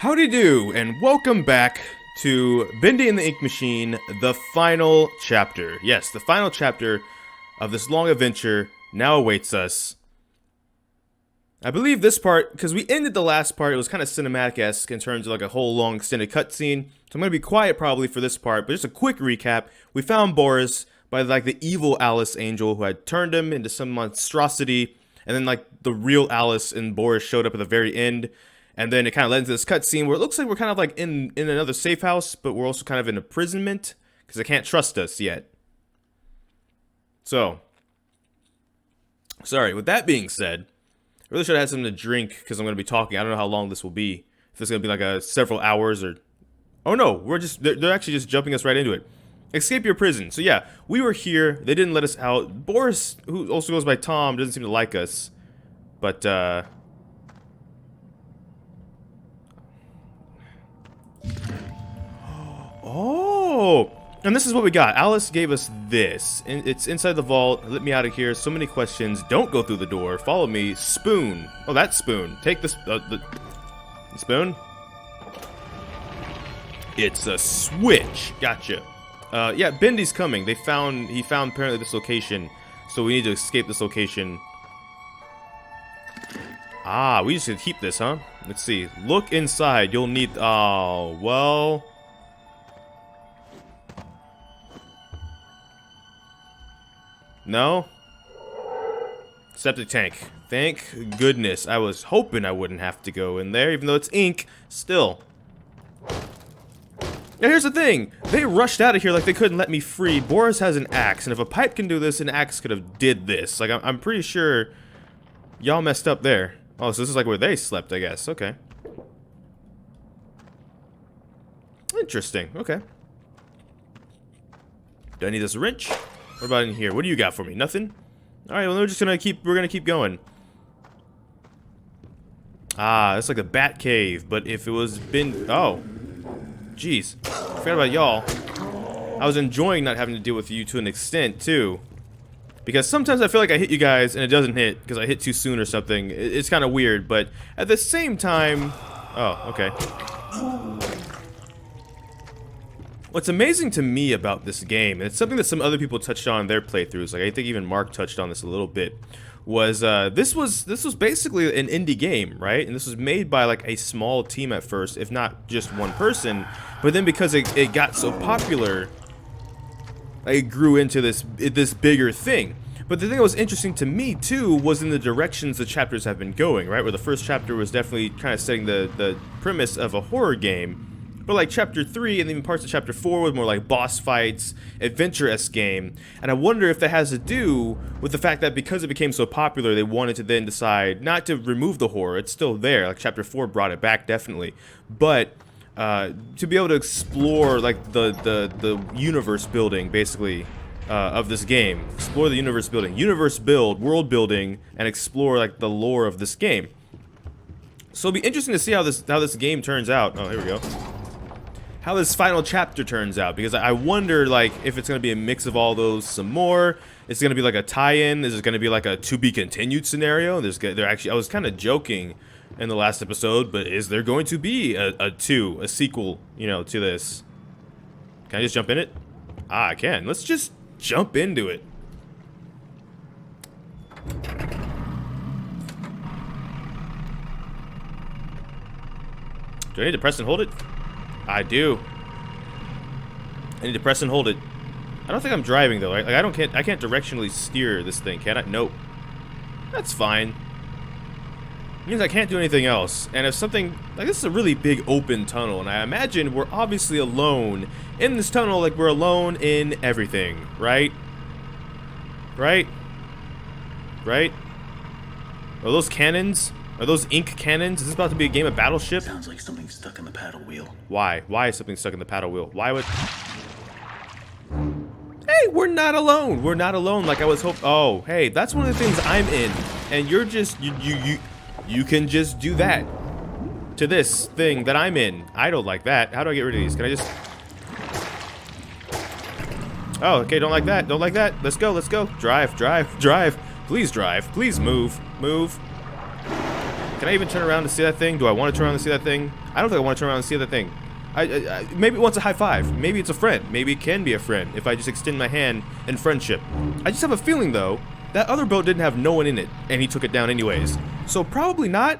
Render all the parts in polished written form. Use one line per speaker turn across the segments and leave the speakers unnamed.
Howdy do, and welcome back to Bendy and the Ink Machine, the final chapter. Yes, the final chapter of this long adventure now awaits us. I believe this part, because we ended the last part, it was kind of cinematic-esque in terms of like a whole long extended cutscene. So I'm going to be quiet probably for this part, but just a quick recap. We found Boris by like the evil Alice angel who had turned him into some monstrosity, and then like the real Alice and Boris showed up at the very end. And then it kind of led into this cutscene where it looks like we're kind of like in another safe house, but we're also kind of in imprisonment because they can't trust us yet. So, sorry, with that being said, I really should have had something to drink because I'm going to be talking. I don't know how long this will be. If it's going to be like several hours or... Oh no, they're actually just jumping us right into it. Escape your prison. So yeah, we were here. They didn't let us out. Boris, who also goes by Tom, doesn't seem to like us. But, Oh, and this is what we got. Alice gave us this. It's inside the vault. Let me out of here. So many questions. Don't go through the door. Follow me. Spoon. Oh, that's spoon. Take this. The spoon. It's a switch. Gotcha. Yeah, Bendy's coming. He found apparently this location. So we need to escape this location. Ah, we just need to keep this, huh? Let's see. Look inside. You'll need... Oh, well... No? Septic tank. Thank goodness. I was hoping I wouldn't have to go in there, even though it's ink. Still. Now here's the thing. They rushed out of here like they couldn't let me free. Boris has an axe, and if a pipe can do this, an axe could have did this. Like, I'm pretty sure y'all messed up there. Oh, so this is like where they slept, I guess. Okay. Interesting. Okay. Do I need this wrench? What about in here? What do you got for me? Nothing? Alright, well we're gonna keep going. Ah, it's like a bat cave, but if it was oh. Jeez. Forgot about y'all. I was enjoying not having to deal with you to an extent too. Because sometimes I feel like I hit you guys and it doesn't hit because I hit too soon or something. It's kind of weird, but at the same time... Oh, okay. What's amazing to me about this game, and it's something that some other people touched on in their playthroughs, like I think even Mark touched on this a little bit, was this was basically an indie game, right? And this was made by like a small team at first, if not just one person, but then because it got so popular, it grew into this bigger thing. But the thing that was interesting to me too was in the directions the chapters have been going, right? Where the first chapter was definitely kind of setting the premise of a horror game. But like chapter 3 and even parts of chapter 4 was more like boss fights, adventure-esque game. And I wonder if that has to do with the fact that because it became so popular, they wanted to then decide not to remove the horror. It's still there. Like chapter 4 brought it back definitely. But to be able to explore like the universe building basically of this game. Explore the universe building. Universe build, world building, and explore like the lore of this game. So it'll be interesting to see how this game turns out. Oh, here we go. How this final chapter turns out, because I wonder like if it's gonna be a mix of all those some more. It's gonna be like a tie-in. Is it gonna be like a to be continued scenario? I was kind of joking in the last episode, but is there going to be a sequel, you know, to this? Can I just jump in it? Ah, I can. Let's just jump into it. Do I need to press and hold it? I do. I need to press and hold it. I don't think I'm driving though. Like I can't directionally steer this thing, can I? Nope. That's fine. It means I can't do anything else. And if something like this is a really big open tunnel, and I imagine we're obviously alone in this tunnel, like we're alone in everything, right? Right? Right? Are those cannons? Are those ink cannons? Is this about to be a game of Battleship?
Sounds like something's stuck in the paddle wheel.
Why? Why is something stuck in the paddle wheel? Why would... Hey, we're not alone. We're not alone like I was hoping. Oh, hey, that's one of the things I'm in. And you're just... You can just do that to this thing that I'm in. I don't like that. How do I get rid of these? Can I just... Oh, okay, don't like that. Don't like that. Let's go, let's go. Drive, drive, drive. Please drive. Please move. Move. Can I even turn around to see that thing? Do I want to turn around to see that thing? I don't think I want to turn around and see that thing. Maybe it wants a high five. Maybe it's a friend. Maybe it can be a friend if I just extend my hand in friendship. I just have a feeling, though, that other boat didn't have no one in it, and he took it down anyways. So probably not.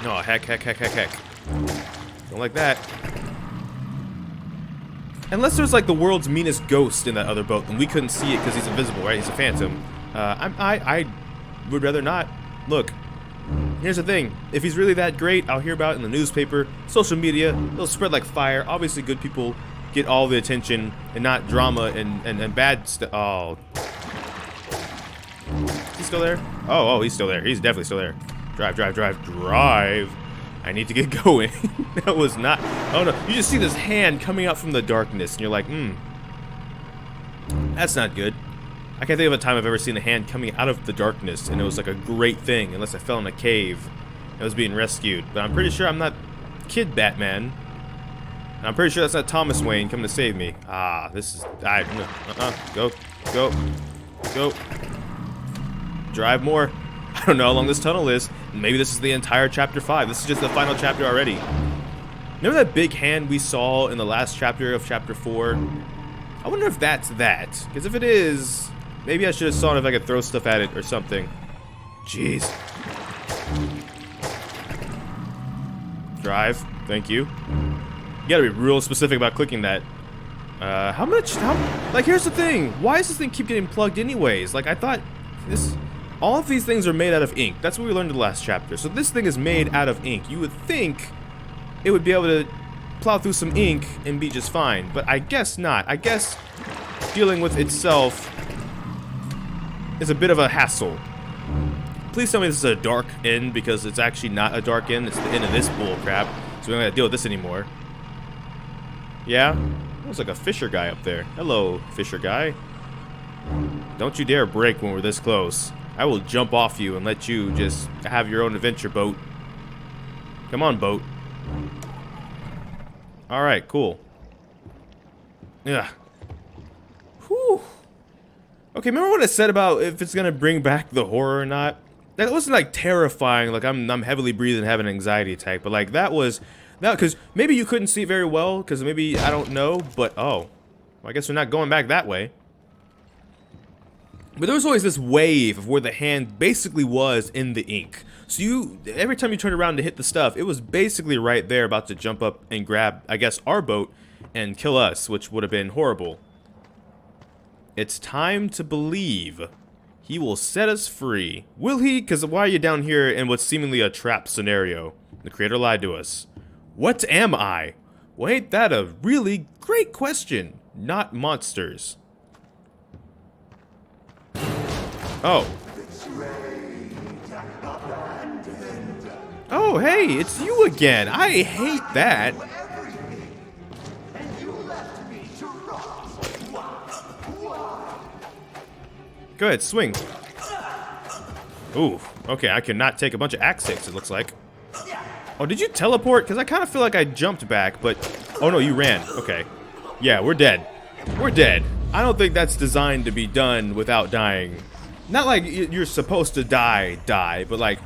No, heck. Don't like that. Unless there's like the world's meanest ghost in that other boat, and we couldn't see it because he's invisible, right? He's a phantom. I would rather not. Look, here's the thing. If he's really that great, I'll hear about it in the newspaper, social media. It'll spread like fire. Obviously, good people get all the attention and not drama and bad stuff. Oh. Is he still there? Oh, he's still there. He's definitely still there. Drive. I need to get going. That was not... Oh, no. You just see this hand coming out from the darkness, and you're like, that's not good. I can't think of a time I've ever seen a hand coming out of the darkness, and it was like a great thing, unless I fell in a cave and was being rescued. But I'm pretty sure I'm not Kid Batman. And I'm pretty sure that's not Thomas Wayne coming to save me. This is... Go. Drive more. I don't know how long this tunnel is. Maybe this is the entire chapter 5. This is just the final chapter already. Remember that big hand we saw in the last chapter of chapter 4? I wonder if that's that. Because if it is, maybe I should have saw if I could throw stuff at it or something. Jeez. Drive. Thank you. You gotta be real specific about clicking that. Like, here's the thing. Why does this thing keep getting plugged anyways? Like, I thought this... All of these things are made out of ink. That's what we learned in the last chapter. So this thing is made out of ink. You would think it would be able to plow through some ink and be just fine. But I guess not. I guess dealing with itself is a bit of a hassle. Please tell me this is a dark end, because it's actually not a dark end. It's the end of this bull crap. So we don't have to deal with this anymore. Yeah? Looks like a fisher guy up there. Hello, fisher guy. Don't you dare break when we're this close. I will jump off you and let you just have your own adventure, boat. Come on, boat. Alright, cool. Yeah. Whew. Okay, remember what I said about if it's gonna bring back the horror or not? That wasn't like terrifying, like I'm heavily breathing and having an anxiety attack, but like that was... because maybe you couldn't see it very well, because maybe, I don't know, but oh. Well, I guess we're not going back that way. But there was always this wave of where the hand basically was in the ink. So every time you turned around to hit the stuff, it was basically right there about to jump up and grab, I guess, our boat and kill us, which would have been horrible. It's time to believe. He will set us free. Will he? Because why are you down here in what's seemingly a trap scenario? The creator lied to us. What am I? Well, ain't that a really great question? Not monsters. Oh. Oh, hey, it's you again. I hate that. Go ahead, swing. Ooh, okay, I cannot take a bunch of axe hits, it looks like. Oh, did you teleport? Because I kind of feel like I jumped back, but... Oh, no, you ran. Okay. Yeah, we're dead. We're dead. I don't think that's designed to be done without dying. Not like you're supposed to die, but like,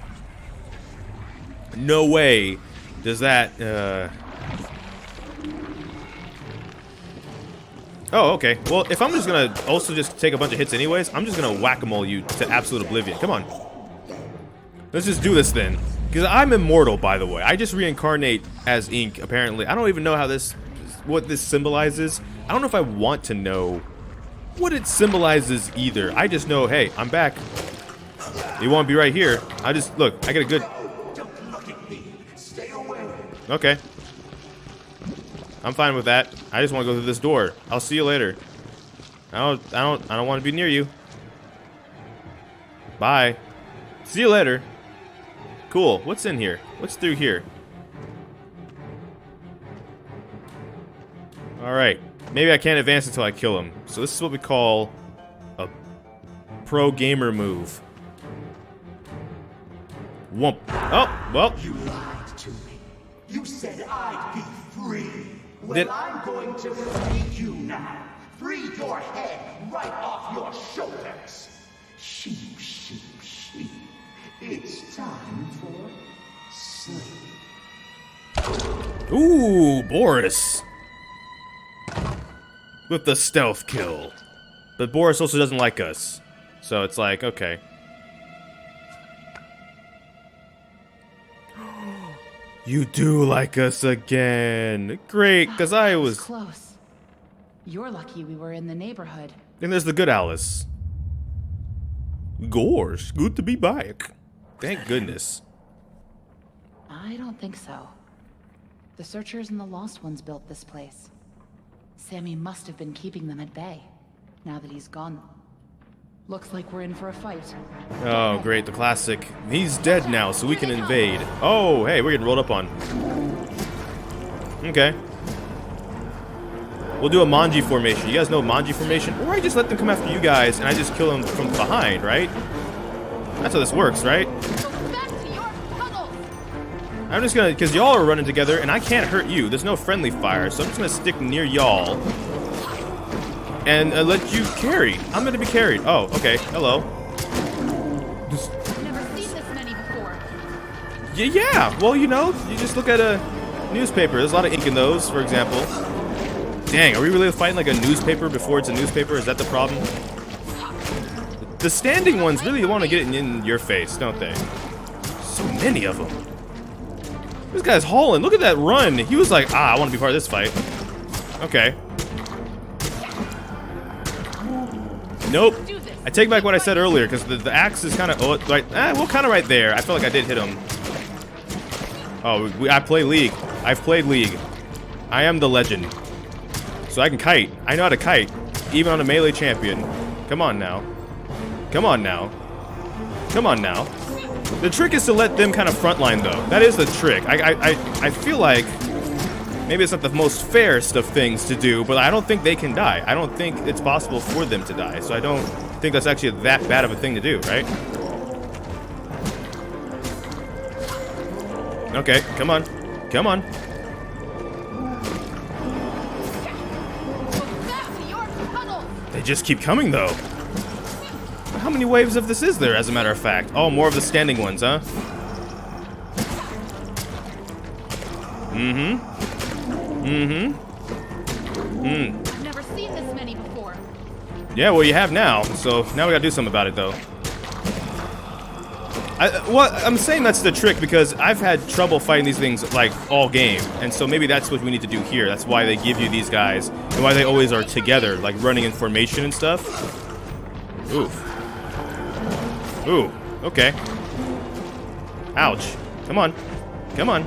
no way does that, Oh, okay. Well, if I'm just gonna also just take a bunch of hits anyways, I'm just gonna whack-a-mole you to absolute oblivion. Come on. Let's just do this then. Because I'm immortal, by the way. I just reincarnate as ink, apparently. I don't even know how what this symbolizes. I don't know if I want to know what it symbolizes either. I just know, hey, I'm back. You won't be right here. Look, I get a good... Okay. I'm fine with that. I just want to go through this door. I'll see you later. I don't want to be near you. Bye. See you later. Cool. What's in here? What's through here? Alright. Maybe I can't advance until I kill him. So this is what we call a pro gamer move. Whoomp. Oh, well.
You lied to me. You said I'd be free. Well, I'm going to free you now. Free your head right off your shoulders. Sheep, sheep, sheep. It's time for sleep.
Ooh, Boris. With the stealth kill. But Boris also doesn't like us. So it's like, okay. You do like us again. Great, because I was...
close. You're lucky we were in the neighborhood.
And there's the good Alice. Gosh, good to be back. Thank goodness.
I don't think so. The Searchers and the Lost Ones built this place. Sammy must have been keeping them at bay, now that he's gone. Looks like we're in for a fight.
Oh, great, the classic. He's dead now, so we can invade. Oh, hey, we're getting rolled up on. Okay. We'll do a Manji formation. You guys know Manji formation? Or I just let them come after you guys, and I just kill them from behind, right? That's how this works, right?
Back to your tunnels!
I'm just gonna, because y'all are running together, and I can't hurt you. There's no friendly fire, so I'm just gonna stick near y'all. And let you carry. I'm gonna be carried. Oh, okay. Hello.
Never seen this many before.
Yeah, well, you know, you just look at a newspaper. There's a lot of ink in those, for example. Dang, are we really fighting like a newspaper before it's a newspaper? Is that the problem? The standing ones really want to get it in your face, don't they? So many of them. This guy's hauling. Look at that run. He was like, I want to be part of this fight. Okay. Nope. I take back what I said earlier, because the axe is kind of, well, kind of right there. I feel like I did hit him. Oh, I play League. I've played League. I am the legend. So I can kite. I know how to kite, even on a melee champion. Come on now. Come on now. Come on now. The trick is to let them kind of frontline, though. That is the trick. I feel like maybe it's not the most fairest of things to do, but I don't think they can die. I don't think it's possible for them to die. So I don't think that's actually that bad of a thing to do, right? Okay, come on. Come on. They just keep coming, though. How many waves of this is there, as a matter of fact? Oh, more of the standing ones, huh? Mm-hmm.
I've never seen this many before.
Yeah, well, you have now, so now we gotta do something about it, though. I'm saying that's the trick because I've had trouble fighting these things, like, all game. And so maybe that's what we need to do here. That's why they give you these guys, and why they always are together, like running in formation and stuff. Oof. Ooh, okay. Ouch. Come on. Come on.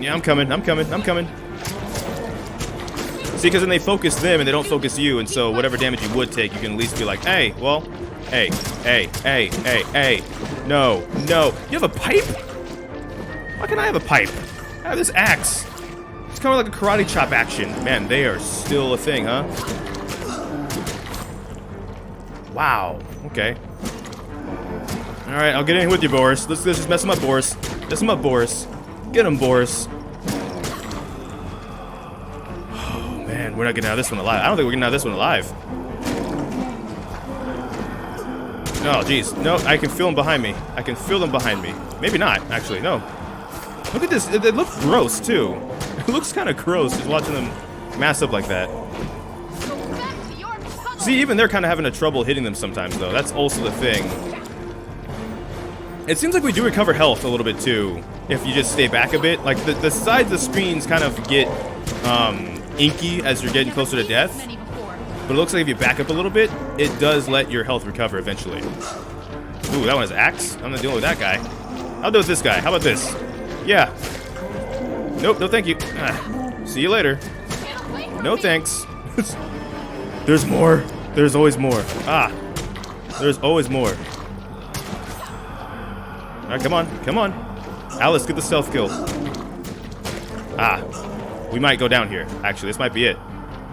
Yeah, I'm coming. I'm coming. I'm coming. See, because then they focus them and they don't focus you, and so whatever damage you would take, you can at least be like, hey, well, hey, hey, hey, hey, hey. No, no. You have a pipe? Why can't I have a pipe? I have this axe. It's kind of like a karate chop action. Man, they are still a thing, huh? Wow. Okay. All right, I'll get in with you, Boris. Let's just mess him up, Boris. Mess him up, Boris. Get him, Boris. Oh, man, we're not getting out of this one alive. I don't think we're getting out of this one alive. Oh, jeez. No, I can feel them behind me. I can feel them behind me. Maybe not, actually. No. Look at this. It looks gross, too. It looks kind of gross just watching them mass up like that. See, even they're kind of having a trouble hitting them sometimes, though. That's also the thing. It seems like we do recover health a little bit, too, if you just stay back a bit. Like, the sides of the screens kind of get inky as you're getting closer to death. But it looks like if you back up a little bit, it does let your health recover eventually. Ooh, that one has axe. I'm not dealing with that guy. I'll deal with this guy. How about this? Yeah. Nope, no thank you. See you later. No thanks. There's more. There's always more. Ah. There's always more. Alright, come on. Come on. Alice, get the stealth kill. Ah. We might go down here. Actually, this might be it.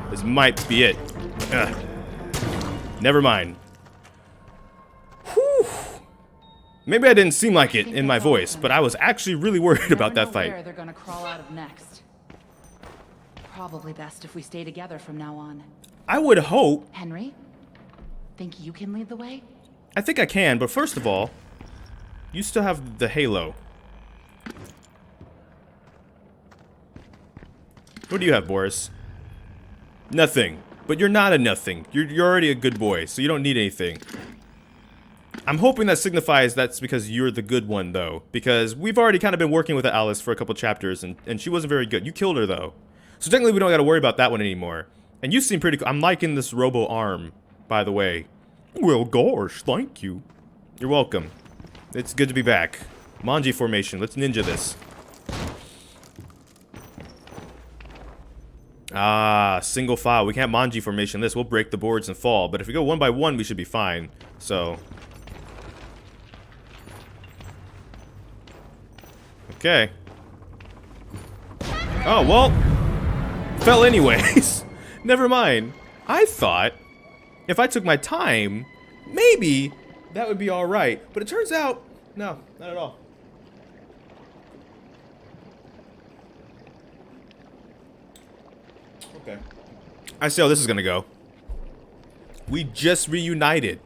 This might be it. Ugh. Never mind. Whew. Maybe I didn't seem like it in my voice, but I was actually really worried about that fight.
Where they're gonna crawl out of next. Probably best if we stay together from now on.
I would hope.
Henry, think you can lead the way?
I think I can, but first of all, You still have the halo. What do you have, Boris? Nothing. But you're not a nothing. You're already a good boy, so you don't need anything. I'm hoping that signifies that's because you're the good one, though. Because we've already kind of been working with Alice for a couple chapters, and she wasn't very good. You killed her, though. So technically, we don't got to worry about that one anymore. And you seem pretty cool. I'm liking this robo arm, by the way. Well, gosh, thank you. You're welcome. It's good to be back. Manji formation. Let's ninja this. Ah, single file. We can't Manji formation this. We'll break the boards and fall. But if we go one by one, we should be fine. So. Okay. Oh, well. Fell anyways. Never mind. I thought if I took my time, maybe that would be alright. But it turns out, no, not at all. Okay. I see how this is gonna go. We just reunited.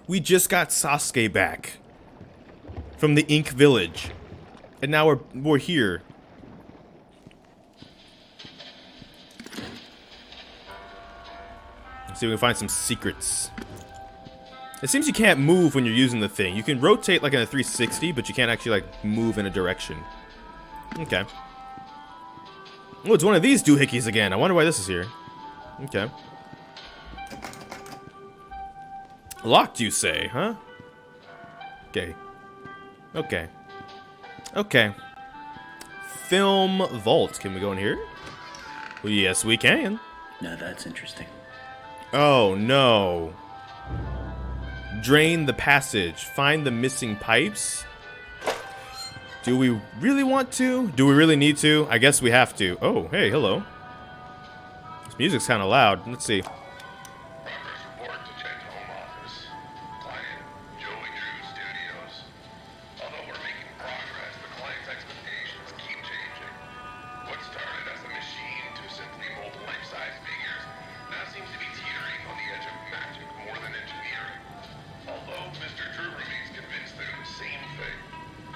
We just got Sasuke back from the Ink Village. And now we're here. Let's see if we can find some secrets. It seems you can't move when you're using the thing. You can rotate like in a 360, but you can't actually like move in a direction. Okay. Oh, it's one of these doohickeys again. I wonder why this is here. Okay. Locked, you say, huh? Okay. Okay. Okay. Film vault. Can we go in here? Well, yes, we can.
Now that's interesting.
Oh, no. Drain the passage. Find the missing pipes. Do we really want to? Do we really need to? I guess we have to. Oh, hey, hello. This music's kind of loud. Let's see.
Progress report to Jet Home Office. Client, Joey Drew Studios. Although we're making progress, the client's expectations keep changing. What started as a machine to simply mold life-size figures now seems to be teetering on the edge of magic more than engineering. Although Mr. Drew remains convinced they're the same thing.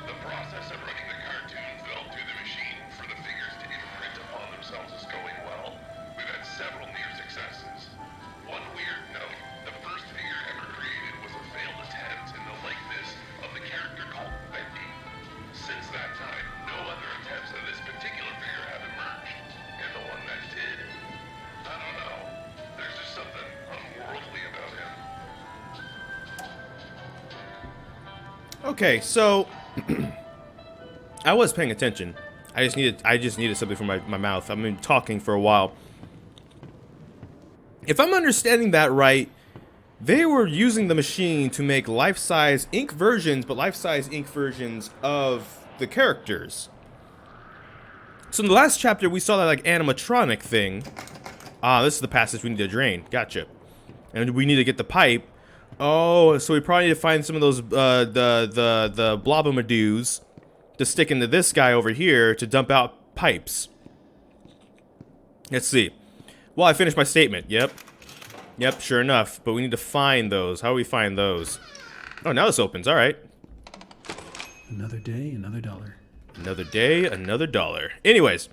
The process of running the cartoon film through the machine for the figures to imprint upon themselves is going well. We've had several near successes. One weird note, the first figure ever created was a failed attempt in the likeness of the character called Bendy. Since that time, no other attempts of this particular figure have emerged. And the one that did, I don't know. There's just something unworldly about him.
Okay, so I was paying attention. I just needed something from my mouth. I've been talking for a while. If I'm understanding that right, they were using the machine to make life-size ink versions, but life-size ink versions of the characters. So in the last chapter, we saw that like animatronic thing. Ah, this is the passage we need to drain. Gotcha. And we need to get the pipe. Oh, so we probably need to find some of those the blobamadoos to stick into this guy over here to dump out pipes. Let's see. Well, I finished my statement. Yep. Yep, sure enough. But we need to find those. How do we find those? Oh, now this opens. All right.
Another day, another dollar.
Another day, another dollar. Anyways,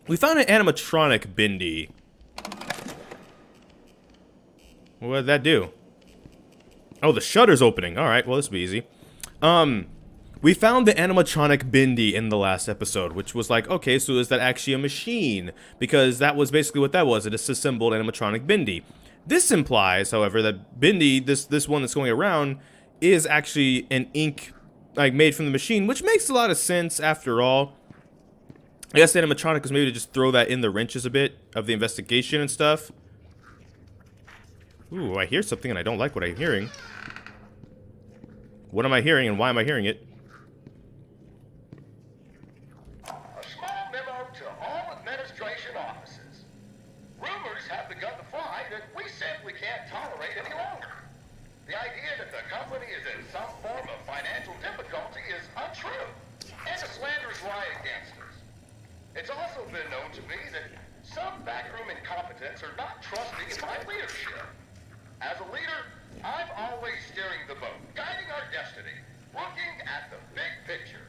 we found an animatronic Bendy. What did that do? Oh, the shutter's opening. All right, well, this will be easy. We found the animatronic Bendy in the last episode, which was like, okay, so is that actually a machine? Because that was basically what that was, a disassembled animatronic Bendy. This implies, however, that Bendy, this one that's going around, is actually an ink, like, made from the machine, which makes a lot of sense after all. I guess the animatronic was maybe to just throw that in the wrenches a bit of the investigation and stuff. Ooh, I hear something and I don't like what I'm hearing. What am I hearing and why am I hearing it?
A small memo to all administration offices. Rumors have begun to fly that we simply can't tolerate any longer. The idea that the company is in some form of financial difficulty is untrue, and the slanders lie against us. It's also been known to me that some backroom incompetents are not trusting in my leadership. As a leader, I'm always steering the boat, guiding our destiny, looking at the big picture.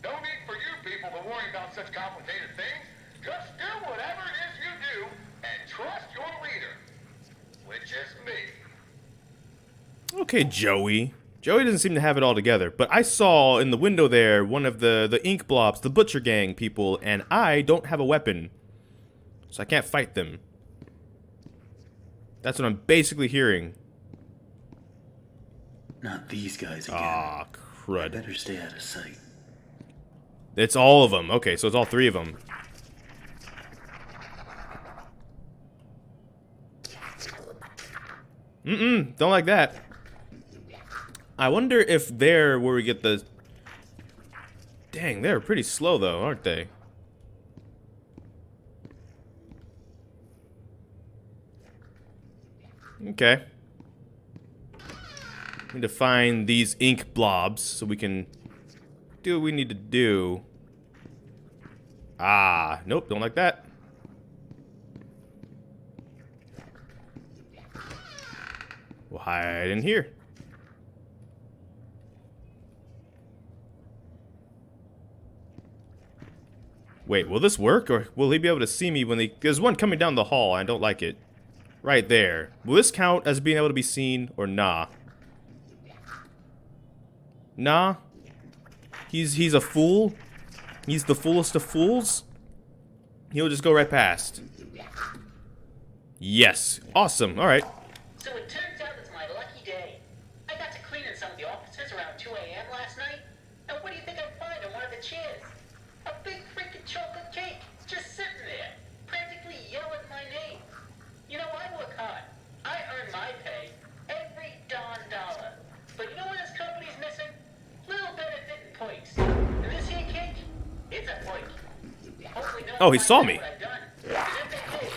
No need for you people to worry about such complicated things. Just do whatever it is you do and trust your leader, which is me.
Okay, Joey. Joey doesn't seem to have it all together, but I saw in the window there one of the ink blobs, the Butcher Gang people, and I don't have a weapon. So I can't fight them. That's what I'm basically hearing.
Not these guys again.
Ah, crud.
Better stay out of sight.
It's all of them. Okay, so it's all three of them. Don't like that. I wonder if they're where we get the... Dang, they're pretty slow though, aren't they? Okay. Need to find these ink blobs so we can do what we need to do. Ah, nope, don't like that. We'll hide in here. Wait, will this work, or will he be able to see me when they... There's one coming down the hall, I don't like it. Right there. Will this count as being able to be seen, or nah? Nah? He's a fool? He's the foolest of fools? He'll just go right past. Yes. Awesome. Alright.
So it turns out it's my lucky day. I got to clean in some of the offices around 2 a.m. last night. And what do you think I find on one of the chairs? A big freaking chocolate cake, just sitting there, practically yelling my name. You know, I work hard. I earn my pay, every darn dollar. But you know what this company's missing? Little bit of didn't points. And this here cake, it's a point. Hopefully no one
Oh, he saw
finds
me.
out what I've done. 'Cause if they did, I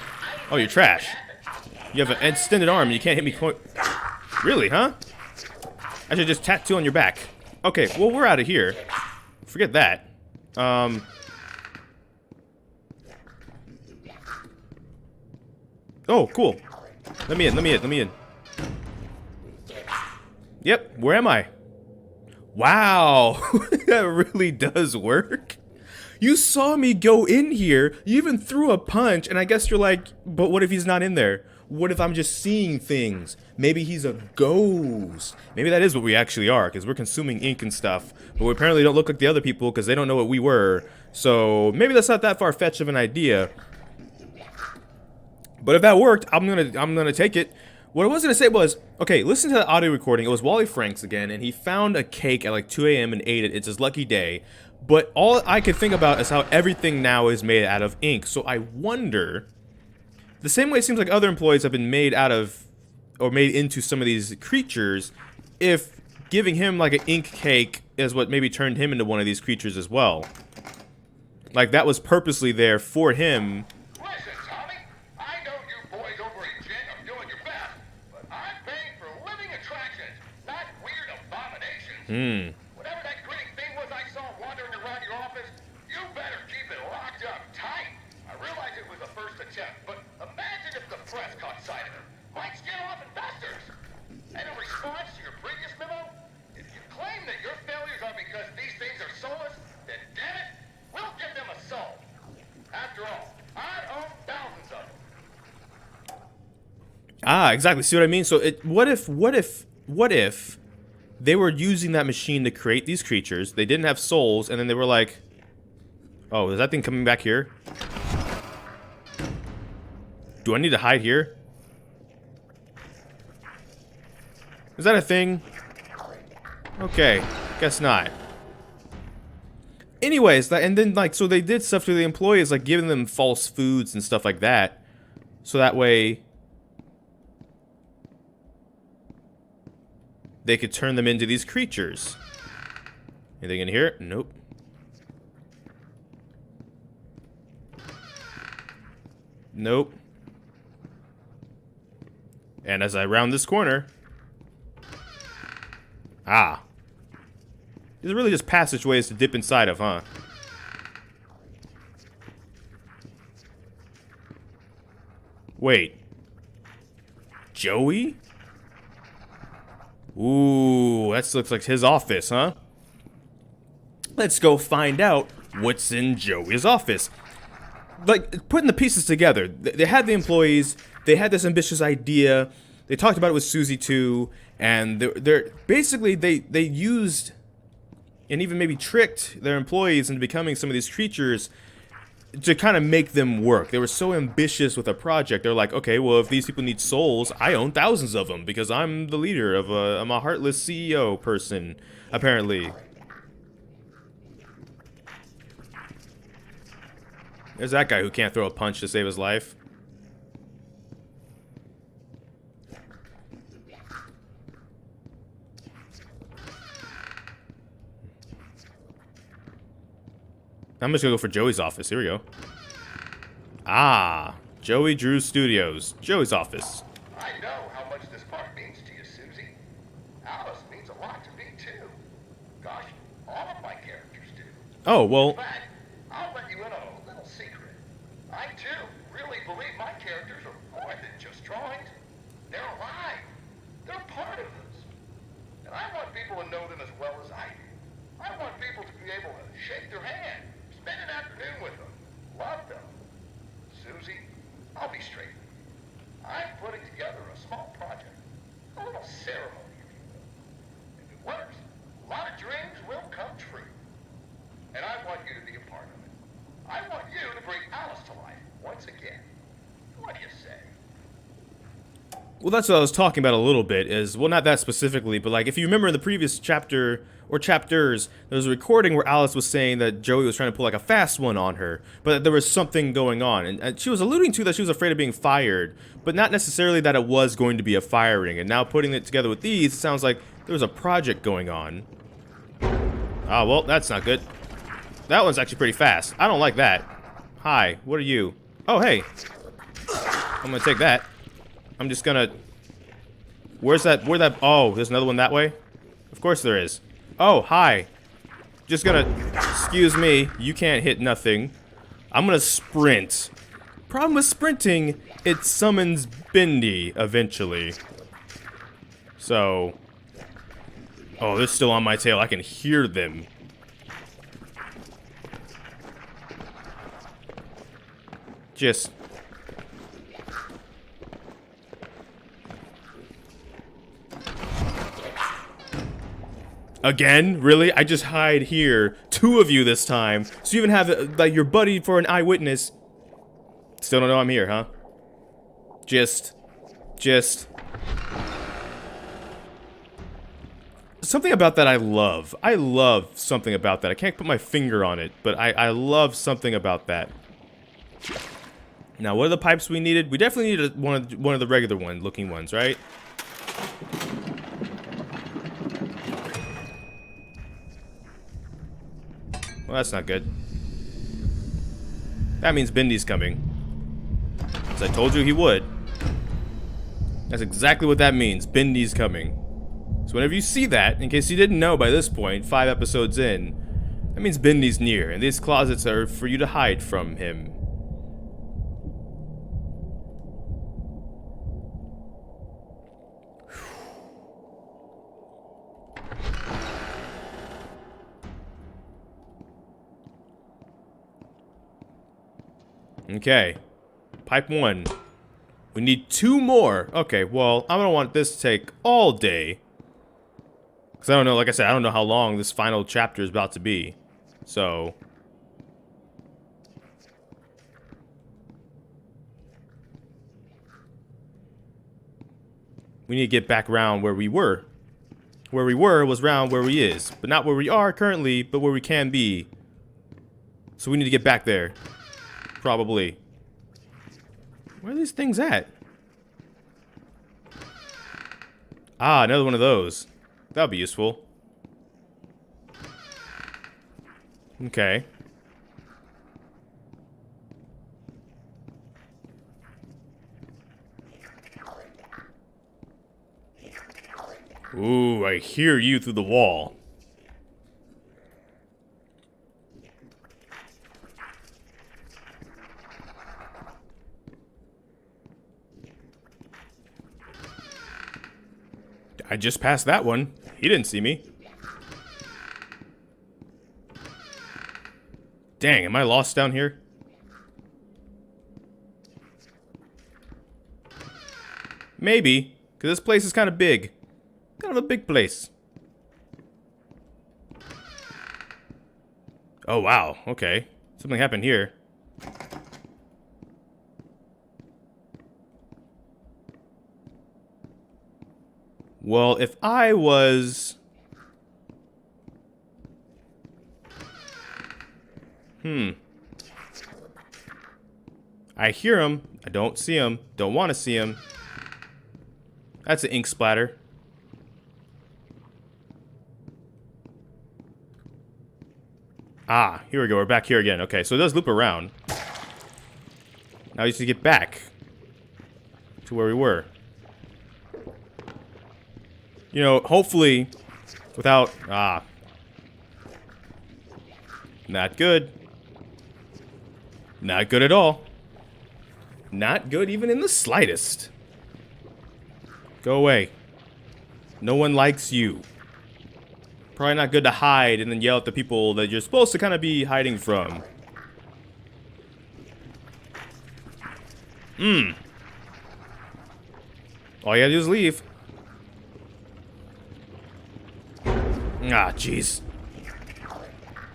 Oh, you're trash. You have an extended arm and you can't hit me quite... Really, huh? I should just tattoo on your back. Okay, well, we're out of here. Forget that. Oh, cool. Let me in. Yep, where am I? Wow, that really does work. You saw me go in here, you even threw a punch, and I guess you're like, but what if he's not in there? What if I'm just seeing things? Maybe he's a ghost. Maybe that is what we actually are, because we're consuming ink and stuff, but we apparently don't look like the other people because they don't know what we were. So maybe that's not that far-fetched of an idea. But if that worked, I'm gonna take it. What I was gonna say was, okay, listen to the audio recording. It was Wally Franks again, and he found a cake at like 2 a.m. and ate it. It's his lucky day. But all I could think about is how everything now is made out of ink. So I wonder, the same way it seems like other employees have been made out of, or made into some of these creatures, if giving him like an ink cake is what maybe turned him into one of these creatures as well. Like that was purposely there for him.
Listen, Tommy, I know you boys over at Jen are doing your best, but I'm paying for living attractions, not weird abominations. Whatever that grinning thing was I saw wandering around your office, you better keep it locked up tight. I realize it was a first attempt, but imagine if the press caught sight of it. Might scare off investors. And in response to your previous memo, if you claim that your failures are because these things are soulless, then damn it, we'll give them a soul. After all, I own thousands of them.
Ah, exactly. See what I mean? So what if they were using that machine to create these creatures, they didn't have souls, and then they were like, oh, is that thing coming back here? Do I need to hide here? Is that a thing? Okay, guess not. Anyways, and then like, so they did stuff to the employees, like giving them false foods and stuff like that. So that way they could turn them into these creatures. Anything in here? Nope. Nope. And as I round this corner... Ah. These are really just passageways to dip inside of, huh? Wait. Joey? Ooh, that looks like his office, huh? Let's go find out what's in Joey's office. Like, putting the pieces together. They had the employees, they had this ambitious idea, they talked about it with Susie too, and they're basically, they used, and even maybe tricked their employees into becoming some of these creatures to kind of make them work. They were so ambitious with a project. They're like, okay, well, if these people need souls, I own thousands of them because I'm the leader of I'm a heartless CEO person, apparently. There's that guy who can't throw a punch to save his life. I'm just gonna go for Joey's office. Here we go. Ah, Joey Drew Studios. Joey's office.
I know how much this park means to you, Susie. Alice means a lot to me, too. Gosh, all of my characters do.
Oh, well,
In fact, I'll let you in on a little secret. I, too, really believe my characters are more than just drawings. They're alive. They're part of us. And I want people to know them as well as I do. I want people to be able to shake their hand, spend an afternoon with them, love them. Susie, I'll be straight. I'm putting together a small project, a little ceremony, if you will. If it works, a lot of dreams will come true. And I want you to be a part of it. I want you to bring Alice to life once again. What do you say?
well, that's what I was talking about a little bit. Is well, not that specifically, but like if you remember in the previous chapter or chapters, there was a recording where Alice was saying that Joey was trying to pull like a fast one on her, but that there was something going on, and she was alluding to that she was afraid of being fired, but not necessarily that it was going to be a firing. And now putting it together with these, it sounds like there was a project going on. Ah, well, that's not good. That one's actually pretty fast. I don't like that. Hi, what are you? Oh, hey. I'm gonna take that. I'm just gonna... Where's that? Oh, there's another one that way? Of course there is. Oh, hi. Just gonna... Excuse me, you can't hit nothing. I'm gonna sprint. Problem with sprinting, it summons Bendy eventually. So... Oh, they're still on my tail. I can hear them. Just... Again? Really? I just hide here. 2 of you this time. So you even have, like, your buddy for an eyewitness. Still don't know I'm here, huh? Just... Something about that I love. I love something about that. I can't put my finger on it, but I love something about that. Now, what are the pipes we needed? We definitely needed one of the regular looking ones, right? Well, that's not good. That means Bendy's coming. As I told you he would. That's exactly what that means. Bendy's coming. So whenever you see that, in case you didn't know by this point, 5 episodes in, that means Bendy's near, and these closets are for you to hide from him. Okay. Pipe 1. We need 2 more. Okay, well, I'm gonna want this to take all day. Because I don't know, like I said, I don't know how long this final chapter is about to be. So... we need to get back around where we were. Where we were was round where we is. But not where we are currently, but where we can be. So we need to get back there. Probably. Where are these things at? Ah, another one of those. That'll be useful. Okay. Ooh, I hear you through the wall. I just passed that one. He didn't see me. Dang, am I lost down here? Maybe, because this place is kind of big. Kind of a big place. Oh, wow. Okay. Something happened here. Well, if I was... I hear him. I don't see him. Don't want to see him. That's an ink splatter. Ah, here we go. We're back here again. Okay, so it does loop around. Now we just need to get back to where we were. You know, hopefully, without... Ah. Not good. Not good at all. Not good even in the slightest. Go away. No one likes you. Probably not good to hide and then yell at the people that you're supposed to kind of be hiding from. All you gotta do is leave. Ah, jeez.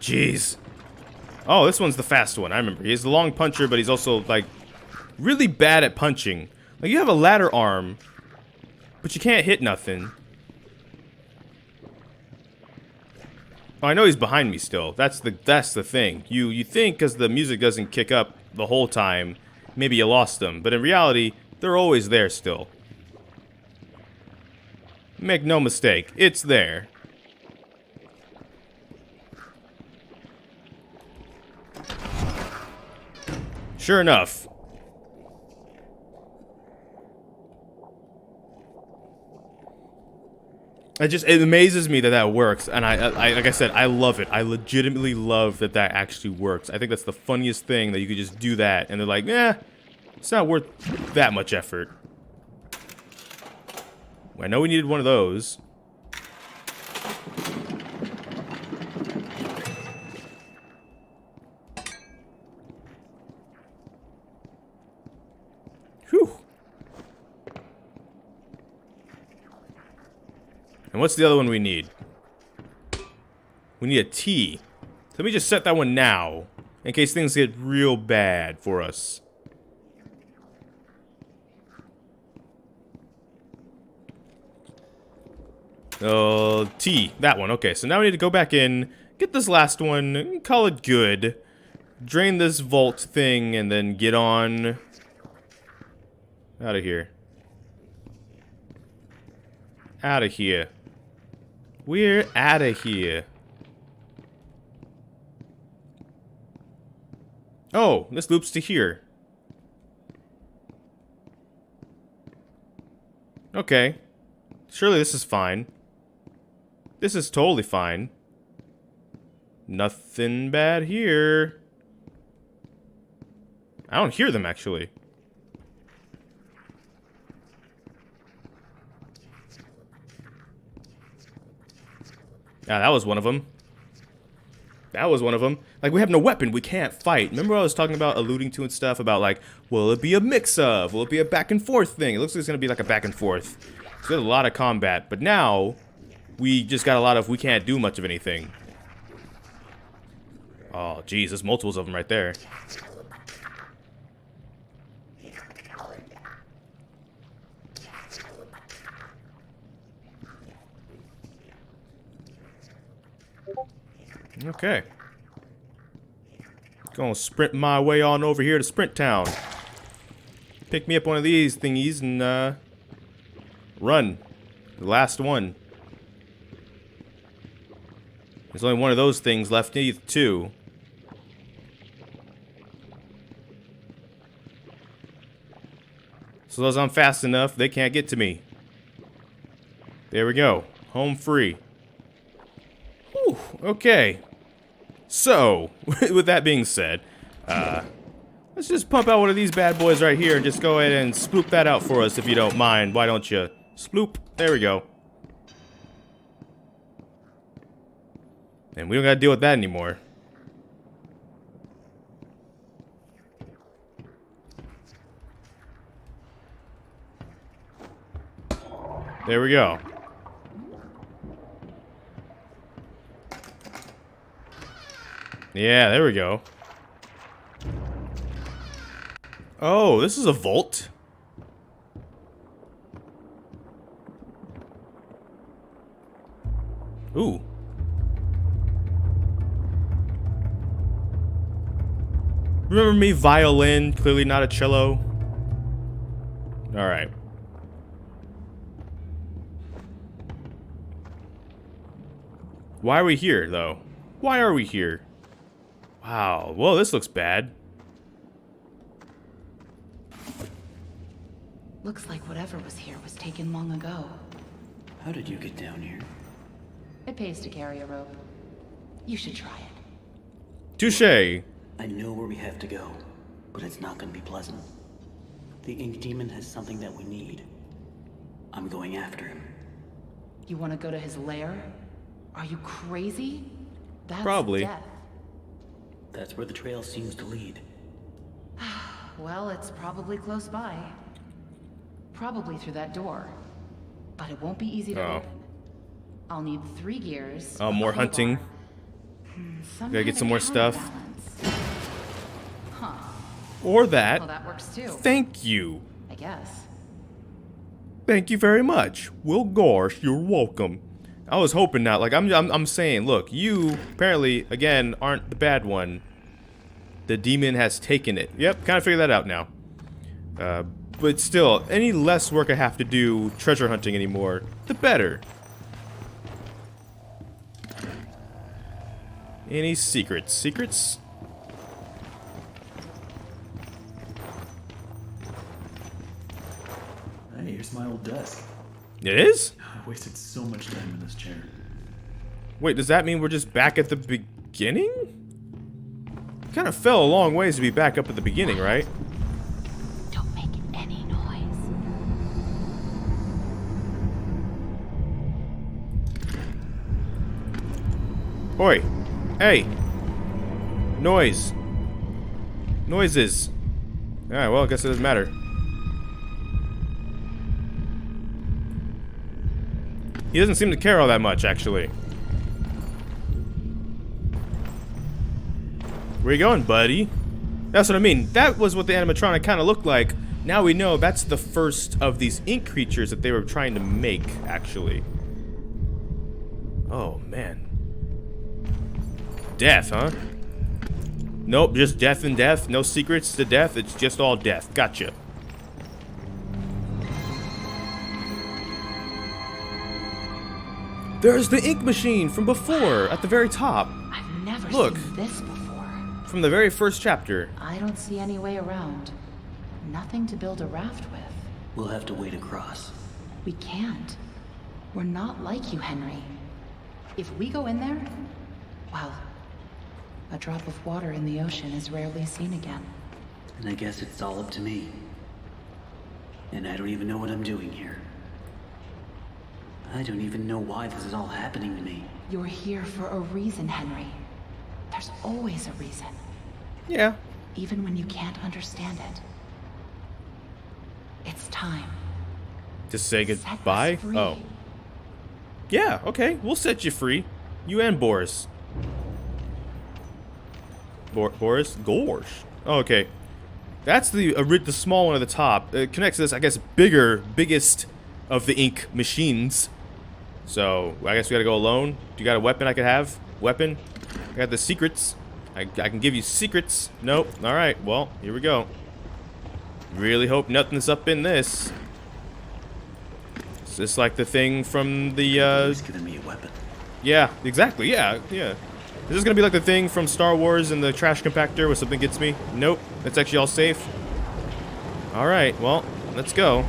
Jeez. Oh, this one's the fast one. I remember. He's the long puncher, but he's also, like, really bad at punching. Like, you have a ladder arm, but you can't hit nothing. Oh, I know he's behind me still. That's the thing. You think because the music doesn't kick up the whole time, maybe you lost them. But in reality, they're always there still. Make no mistake, it's there. Sure enough. It amazes me that that works, and I like I said, I love it. I legitimately love that that actually works. I think that's the funniest thing, that you could just do that, and they're like, eh, it's not worth that much effort. I know we needed one of those. Whew. And what's the other one we need? We need a T. So let me just set that one now, in case things get real bad for us. T. That one. Okay, so now we need to go back in, get this last one, call it good. Drain this vault thing, and then get on out of here. Out of here. We're out of here. Oh, this loops to here. Okay. Surely this is fine. This is totally fine. Nothing bad here. I don't hear them, actually. Ah, that was one of them. That was one of them. Like, we have no weapon. We can't fight. Remember what I was talking about, alluding to and stuff about, like, will it be a mix of? Will it be a back and forth thing? It looks like it's going to be like a back and forth. So we had a lot of combat. But now, we just got a lot of, we can't do much of anything. Oh, geez. There's multiples of them right there. Okay. Gonna sprint my way on over here to Sprint Town. Pick me up one of these thingies and run. The last one. There's only one of those things left, too. So as I'm fast enough, they can't get to me. There we go. Home free. Whew, okay. So, with that being said, let's just pump out one of these bad boys right here and just go ahead and sploop that out for us if you don't mind. Why don't you? Sploop. There we go. And we don't gotta deal with that anymore. There we go. Yeah, there we go. Oh, this is a vault. Ooh. Remember me, violin, clearly not a cello. Alright. Why are we here, though? Why are we here? Wow. Well, this looks bad.
Looks like whatever was here was taken long ago.
How did you get down here?
It pays to carry a rope. You should try it.
Touché.
I know where we have to go, but it's not gonna be pleasant. The Ink Demon has something that we need. I'm going after him.
You want to go to his lair? Are you crazy? That's
Probably.
death.
That's where the trail seems to lead.
Well, it's probably close by. Probably through that door. But it won't be easy to open. I'll need 3 gears.
Oh, more hunting. Gotta get some more stuff.
Huh.
Or that.
Well, that works too.
Thank you.
I guess.
Thank you very much. Well, gosh, you're welcome. I was hoping not. Like, I'm saying, look, you apparently, again, aren't the bad one. The demon has taken it. Yep, kind of figured that out now. But still, any less work I have to do treasure hunting anymore, the better. Any secrets? Secrets?
Hey, here's my old desk.
It is?
I wasted so much time in this chair.
Wait, does that mean we're just back at the beginning? Kind of fell a long ways to be back up at the beginning, right?
Don't make any noise.
Oi! Hey! Noise! Noises! Alright, well, I guess it doesn't matter. He doesn't seem to care all that much, actually. Where you going, buddy? That's what I mean. That was what the animatronic kind of looked like. Now we know that's the first of these ink creatures that they were trying to make, actually. Oh, man. Death, huh? Nope, just death and death. No secrets to death. It's just all death. Gotcha. There's the ink machine from before, at the very top.
I've never
Look.
seen this before.
From the very first chapter.
I don't see any way around. Nothing to build a raft with.
We'll have to wade across.
We can't. We're not like you, Henry. If we go in there, well, a drop of water in the ocean is rarely seen again.
And I guess it's all up to me. And I don't even know what I'm doing here. I don't even know why this is all happening to me.
You're here for a reason, Henry. There's always a reason,
Yeah.
even when you can't understand it. It's time.
To say
Set us
goodbye?
free.
Oh. Yeah, okay. We'll set you free. You and Boris. Boris? Gorsh. Oh, okay. That's the small one at the top. It connects to this, I guess, biggest of the ink machines. So, I guess we gotta go alone. Do you got a weapon I could have? Weapon? I got the secrets. I can give you secrets. Nope. Alright, well, here we go. Really hope nothing's up in this. Is this like the thing from the,
He's giving me a weapon.
Yeah, exactly, yeah. Is this gonna be like the thing from Star Wars in the trash compactor where something gets me? Nope. It's actually all safe. Alright, well, let's go.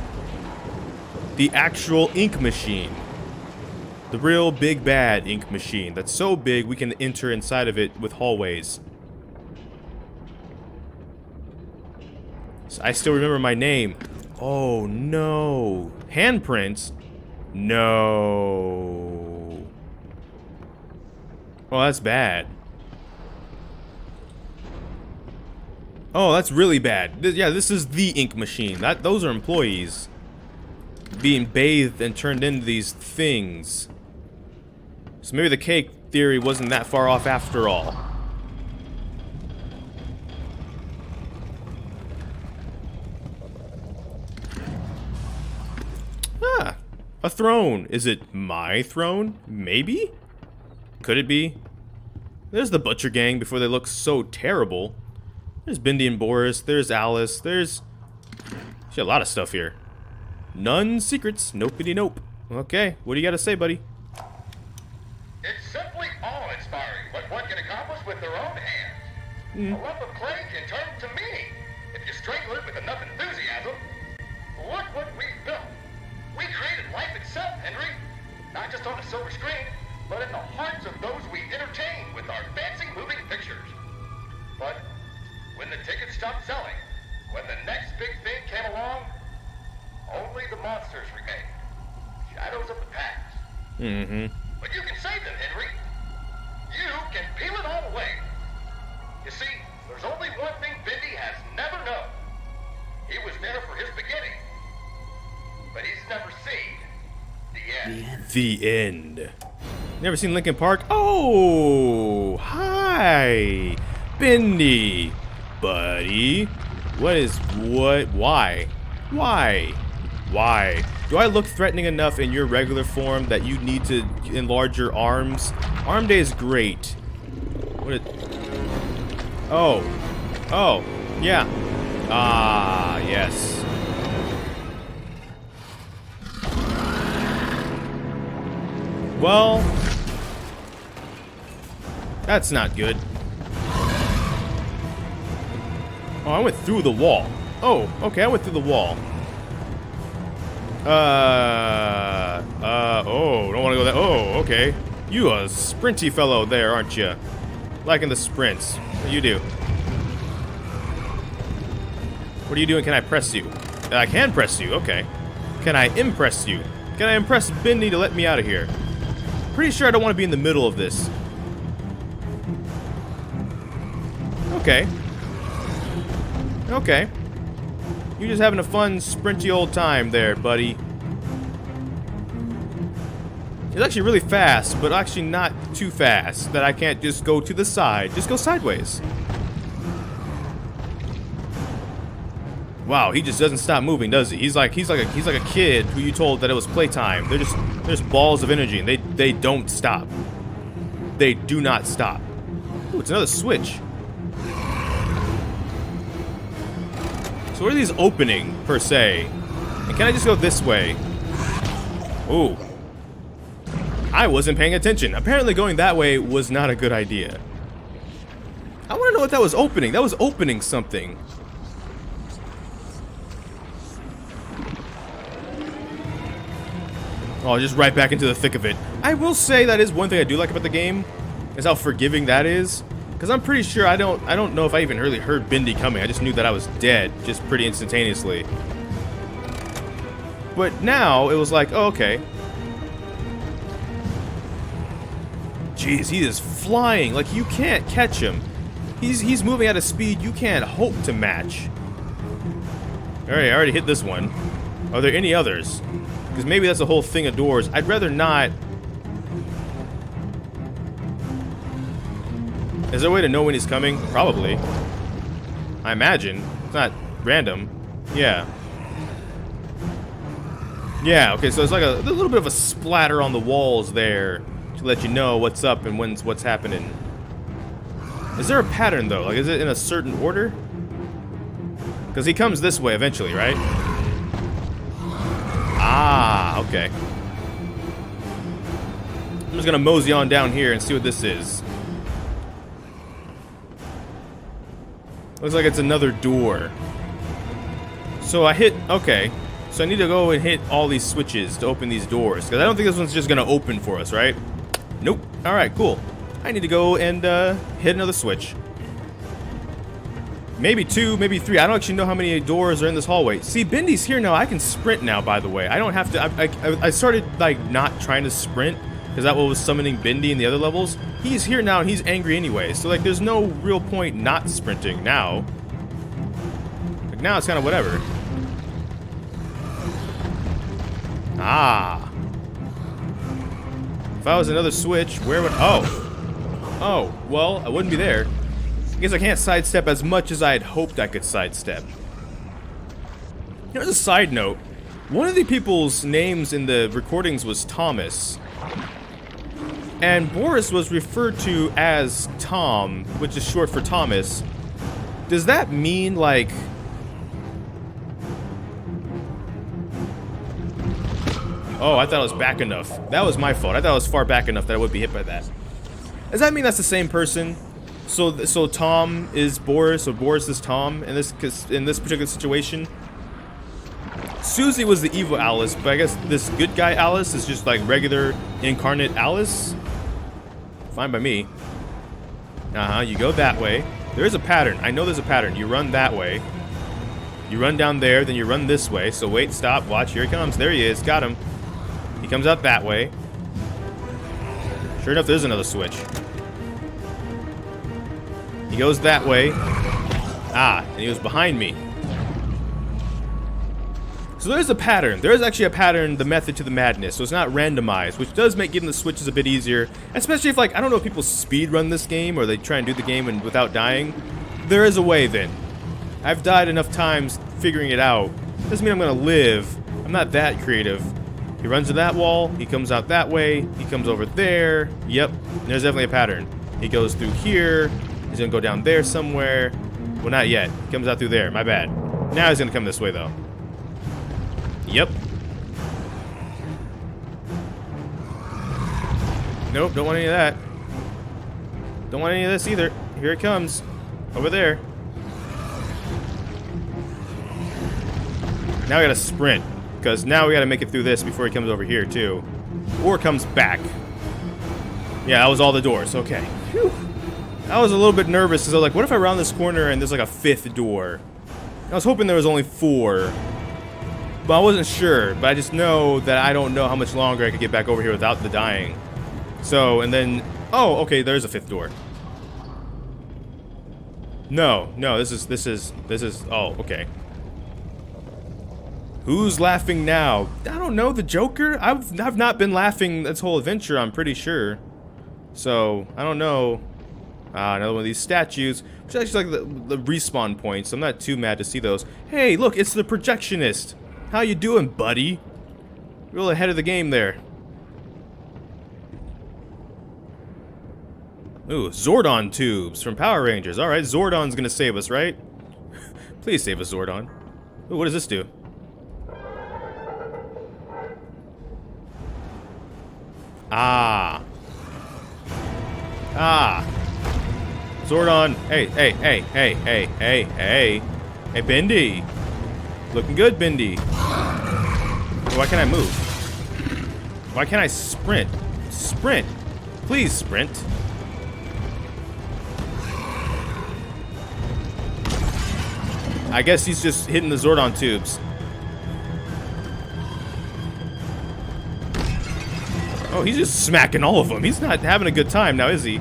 The actual ink machine. The real big bad ink machine. That's so big we can enter inside of it with hallways. So I still remember my name. Oh no. Handprints? No. Oh, that's bad. Oh, that's really bad. Yeah, this is the ink machine. Those are employees. being bathed and turned into these things. So maybe the cake theory wasn't that far off after all. Ah, a throne. Is it my throne? Maybe? Could it be? There's the Butcher Gang before they look so terrible. There's Bendy and Boris. There's Alice. There's... Actually, a lot of stuff here. None secrets. Nopey nope. Okay, what do you got to say, buddy?
It's simply awe-inspiring what one can accomplish with their own hands. A lump of clay can turn to meaning if you strangle it with enough enthusiasm. Look what we've built. We created life itself, Henry. Not just on a silver screen, but in the hearts of those we entertain with our fancy moving pictures. But when the tickets stopped selling, when the next big thing came along, only the monsters remain. Shadows of the past. But you can save them, Henry. You can peel it all away. You see, there's only one thing Bendy has never known. He was there for his beginning, but he's never seen the end.
The end. Never seen Linkin Park? Oh, hi, Bendy, buddy. Why? Why? Do I look threatening enough in your regular form that you need to enlarge your arms? Arm day is great. Oh, yeah. Ah, yes. Well, that's not good. Oh, I went through the wall. Oh, okay, I went through the wall. Oh, don't want to go that. Oh, okay. You a sprinty fellow there, aren't you? Liking the sprints. What do you do? What are you doing? Can I press you? I can press you, okay. Can I impress you? Can I impress Bendy to let me out of here? Pretty sure I don't want to be in the middle of this. Okay. Okay. You're just having a fun, sprinty old time there, buddy. It's actually really fast, but actually not too fast that I can't just go to the side. Just go sideways. Wow, he just doesn't stop moving, does he? He's like a kid who you told that it was playtime. They're just balls of energy, and they don't stop. They do not stop. Ooh, it's another switch. So what are these opening, per se? And can I just go this way? Ooh. I wasn't paying attention. Apparently going that way was not a good idea. I want to know what that was opening. That was opening something. Oh, just right back into the thick of it. I will say that is one thing I do like about the game, is how forgiving that is. Because I'm pretty sure I don't know if I even really heard Bendy coming. I just knew that I was dead, just pretty instantaneously. But now, it was like, oh, okay. Jeez, he is flying. Like, you can't catch him. He's moving at a speed you can't hope to match. Alright, I already hit this one. Are there any others? Because maybe that's the whole thing of doors. I'd rather not... Is there a way to know when he's coming? Probably. I imagine. It's not random. Yeah. Yeah, okay, so it's like a little bit of a splatter on the walls there to let you know what's up and what's happening. Is there a pattern, though? Like, is it in a certain order? Because he comes this way eventually, right? Ah, okay. I'm just gonna mosey on down here and see what this is. Looks like it's another door. So I hit... Okay. So I need to go and hit all these switches to open these doors. Because I don't think this one's just going to open for us, right? Nope. Alright, cool. I need to go and hit another switch. Maybe 2, maybe 3. I don't actually know how many doors are in this hallway. See, Bendy's here now. I can sprint now, by the way. I don't have to... I started, like, not trying to sprint. Because that was summoning Bendy in the other levels. He's here now, and he's angry anyway. So, like, there's no real point not sprinting now. Like, now it's kind of whatever. Ah. If I was another switch, where would... Oh. Oh, well, I wouldn't be there. I guess I can't sidestep as much as I had hoped I could sidestep. Here's a side note. One of the people's names in the recordings was Thomas. And Boris was referred to as Tom, which is short for Thomas. Does that mean, like... Oh, I thought I was back enough. That was my fault. I thought I was far back enough that I would be hit by that. Does that mean that's the same person? So Tom is Boris, or Boris is Tom in this particular situation? Susie was the evil Alice, but I guess this good guy Alice is just like regular incarnate Alice? Fine by me. You go that way. There is a pattern. I know there's a pattern. You run that way. You run down there, then you run this way. So wait, stop, watch, here he comes. There he is, got him. He comes out that way. Sure enough, there's another switch. He goes that way. Ah, and he was behind me. So there's a pattern. There is actually a pattern, the method to the madness. So it's not randomized, which does make getting the switches a bit easier. Especially if, like, I don't know if people speed run this game or they try and do the game and without dying. There is a way then. I've died enough times figuring it out. Doesn't mean I'm gonna live. I'm not that creative. He runs to that wall. He comes out that way. He comes over there. Yep, there's definitely a pattern. He goes through here. He's gonna go down there somewhere. Well, not yet. He comes out through there. My bad. Now he's gonna come this way though. Yep. Nope, don't want any of that. Don't want any of this either. Here it comes. Over there. Now we gotta sprint. Because now we gotta make it through this before he comes over here too. Or comes back. Yeah, that was all the doors. Okay. Whew. I was a little bit nervous because I was like, what if I round this corner and there's like a 5th door? I was hoping there was only 4. But I wasn't sure, but I just know that I don't know how much longer I could get back over here without the dying. So, and then, oh, okay, there's a 5th door. No, this is, oh, okay. Who's laughing now? I don't know, the Joker? I've not been laughing this whole adventure, I'm pretty sure. So, I don't know. Another one of these statues, which is actually like the respawn points. I'm not too mad to see those. Hey, look, it's the projectionist. How you doing, buddy? Real ahead of the game there. Ooh, Zordon tubes from Power Rangers. Alright, Zordon's gonna save us, right? Please save us, Zordon. Ooh, what does this do? Ah. Zordon. Hey. Hey, Bendy. Looking good, Bendy. Why can't I move? Why can't I sprint? Sprint! Please sprint. I guess he's just hitting the Zordon tubes. Oh, he's just smacking all of them. He's not having a good time now, is he?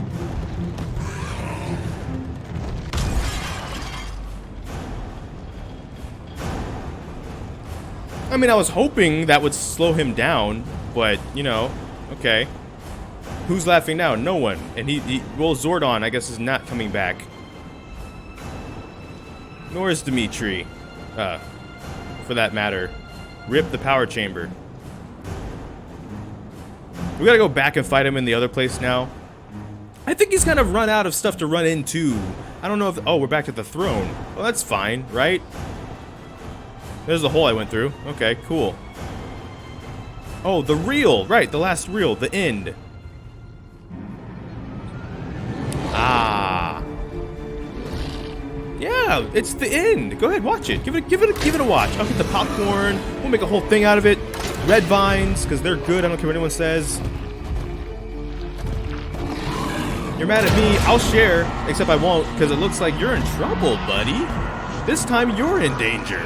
I mean, I was hoping that would slow him down, but, you know, okay. Who's laughing now? No one. And well, Zordon, I guess, is not coming back. Nor is Dimitri, for that matter. Rip the power chamber. We gotta go back and fight him in the other place now. I think he's kind of run out of stuff to run into. I don't know if... Oh, we're back at the throne. Well, that's fine, right? There's the hole I went through. Okay, cool. Oh, the reel. Right, the last reel. The end. Ah. Yeah, it's the end. Go ahead, watch it. Give it a watch. I'll get the popcorn. We'll make a whole thing out of it. Red vines, because they're good. I don't care what anyone says. You're mad at me. I'll share, except I won't, because it looks like you're in trouble, buddy. This time you're in danger.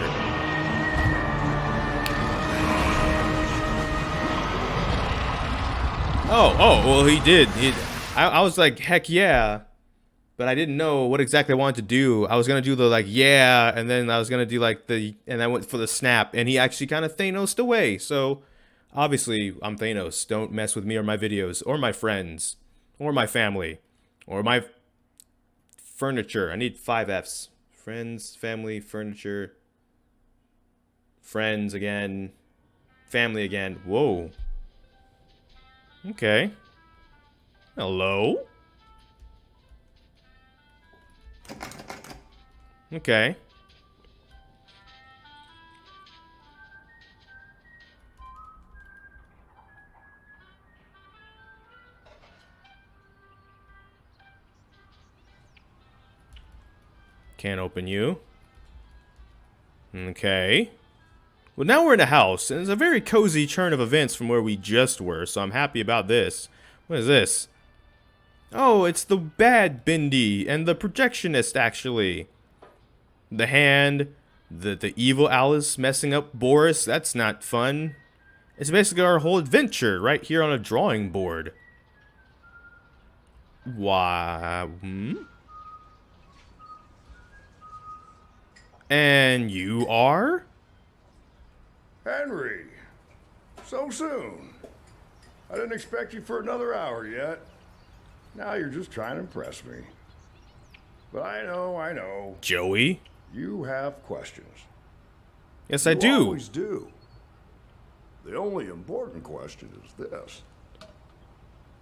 Oh, well, he did. I was like, heck yeah. But I didn't know what exactly I wanted to do. I was going to do the, like, yeah, and then I was going to do, like, and I went for the snap, and he actually kind of Thanos'd away. So, Obviously, I'm Thanos. Don't mess with me or my videos, or my friends, or my family, or my furniture. I need 5 Fs. Friends, family, furniture, friends again, family again. Whoa. Okay. Hello? Okay. Can't open you. Okay. Well, now we're in a house, and it's a very cozy turn of events from where we just were, so I'm happy about this. What is this? Oh, it's the bad Bendy and the projectionist, actually. The hand, the evil Alice messing up Boris, that's not fun. It's basically our whole adventure right here on a drawing board. Why? And you are?
Henry, so soon. I didn't expect you for another hour yet. Now you're just trying to impress me. But I know.
Joey?
You have questions.
Yes, I do.
You always do. The only important question is this.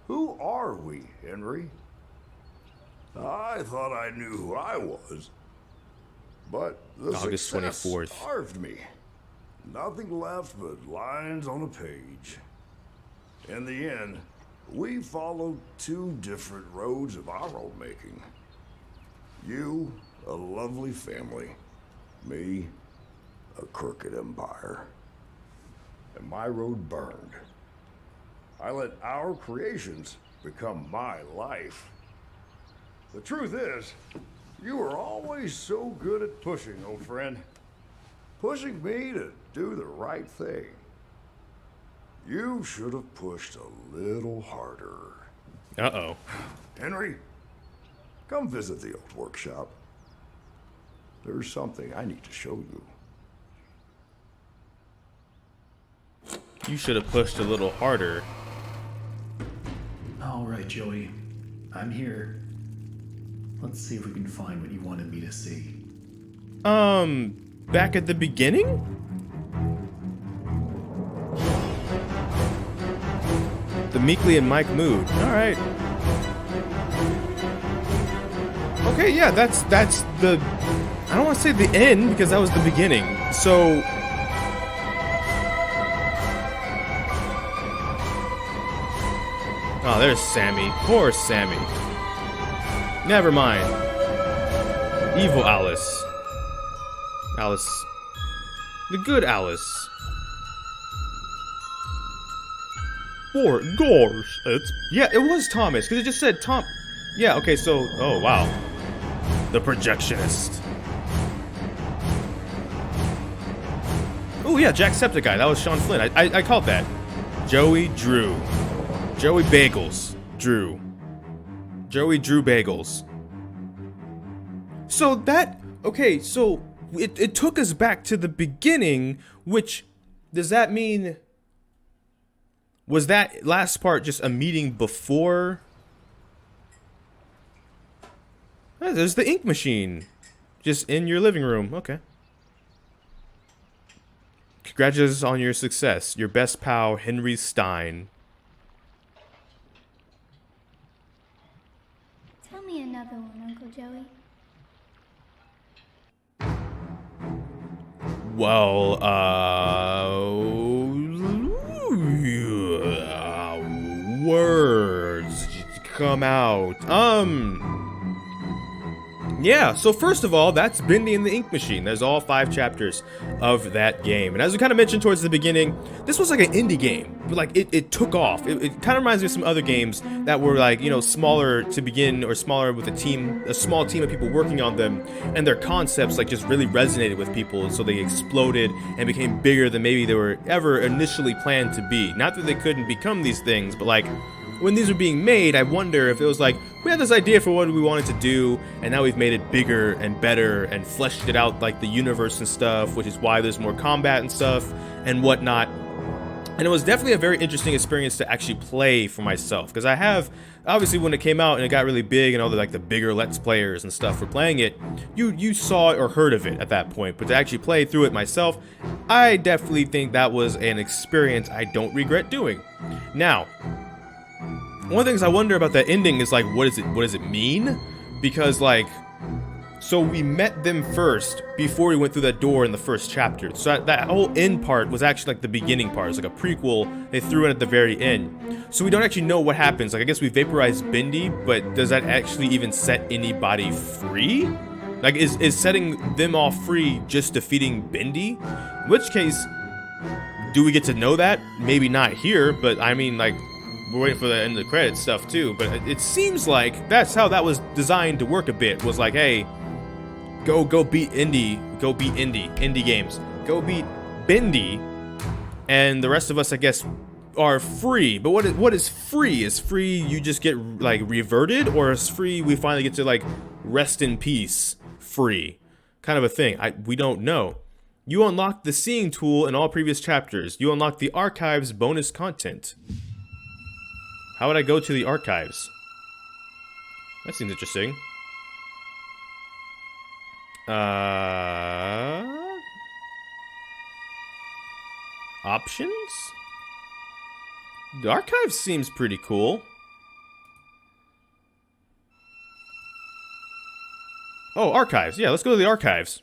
Who are we, Henry? I thought I knew who I was. But the
August
success
24th.
starved me. Nothing left but lines on a page. In the end, we followed 2 different roads of our own making. You, a lovely family. Me, a crooked empire. And my road burned. I let our creations become my life. The truth is, you were always so good at pushing, old friend. Pushing me to do the right thing. You should have pushed a little harder.
Uh-oh.
Henry, come visit the old workshop. There's something I need to show you.
You should have pushed a little harder.
All right, Joey. I'm here. Let's see if we can find what you wanted me to see.
Back at the beginning? The Meekly and Mike mood. Alright. Okay, yeah, that's the... I don't want to say the end, because that was the beginning. So... Oh, there's Sammy. Poor Sammy. Never mind. Evil Alice. Alice. The good Alice. Poor gosh. Yeah, it was Thomas, because it just said Tom. Yeah, okay, so... Oh, wow. The projectionist. Oh, yeah, Jacksepticeye. That was Sean Flynn. I called that. Joey Drew. Joey Bagels. Drew. Joey Drew Bagels. So that... Okay, so it took us back to the beginning, which... Does that mean... Was that last part just a meeting before... Oh, there's the ink machine. Just in your living room. Okay. Congratulations on your success. Your best pal, Henry Stein.
Tell me another one, Uncle Joey.
Well, words come out. Yeah, so first of all, that's Bendy and the Ink Machine. There's all 5 chapters of that game. And as we kind of mentioned towards the beginning, this was like an indie game. But like, it took off. It kind of reminds me of some other games that were like, you know, smaller to begin or smaller with a small team of people working on them. And their concepts like just really resonated with people. And so they exploded and became bigger than maybe they were ever initially planned to be. Not that they couldn't become these things, but like, when these were being made, I wonder if it was like, we had this idea for what we wanted to do, and now we've made it bigger and better and fleshed it out like the universe and stuff, which is why there's more combat and stuff and whatnot. And it was definitely a very interesting experience to actually play for myself, because I have, obviously when it came out and it got really big and all the bigger Let's Players and stuff were playing it, you saw it or heard of it at that point, but to actually play through it myself, I definitely think that was an experience I don't regret doing. Now, one of the things I wonder about that ending is like, what does it mean? Because like, so we met them first before we went through that door in the first chapter. So that whole end part was actually like the beginning part. It's like a prequel they threw in at the very end. So we don't actually know what happens. Like, I guess we vaporized Bendy, but does that actually even set anybody free? Like, is setting them all free just defeating Bendy? In which case, do we get to know that? Maybe not here, but I mean, like, we're waiting for the end of the credits stuff too. But it seems like that's how that was designed to work a bit. Was like, hey, go beat Indie Games. Go beat Bendy, and the rest of us, I guess, are free. But what is free? Is free you just get like reverted, or is free we finally get to like rest in peace free? Kind of a thing. We don't know. You unlock the seeing tool in all previous chapters. You unlock the archives bonus content. How would I go to the archives? That seems interesting. Options? The archives seems pretty cool. Oh, archives. Yeah, let's go to the archives.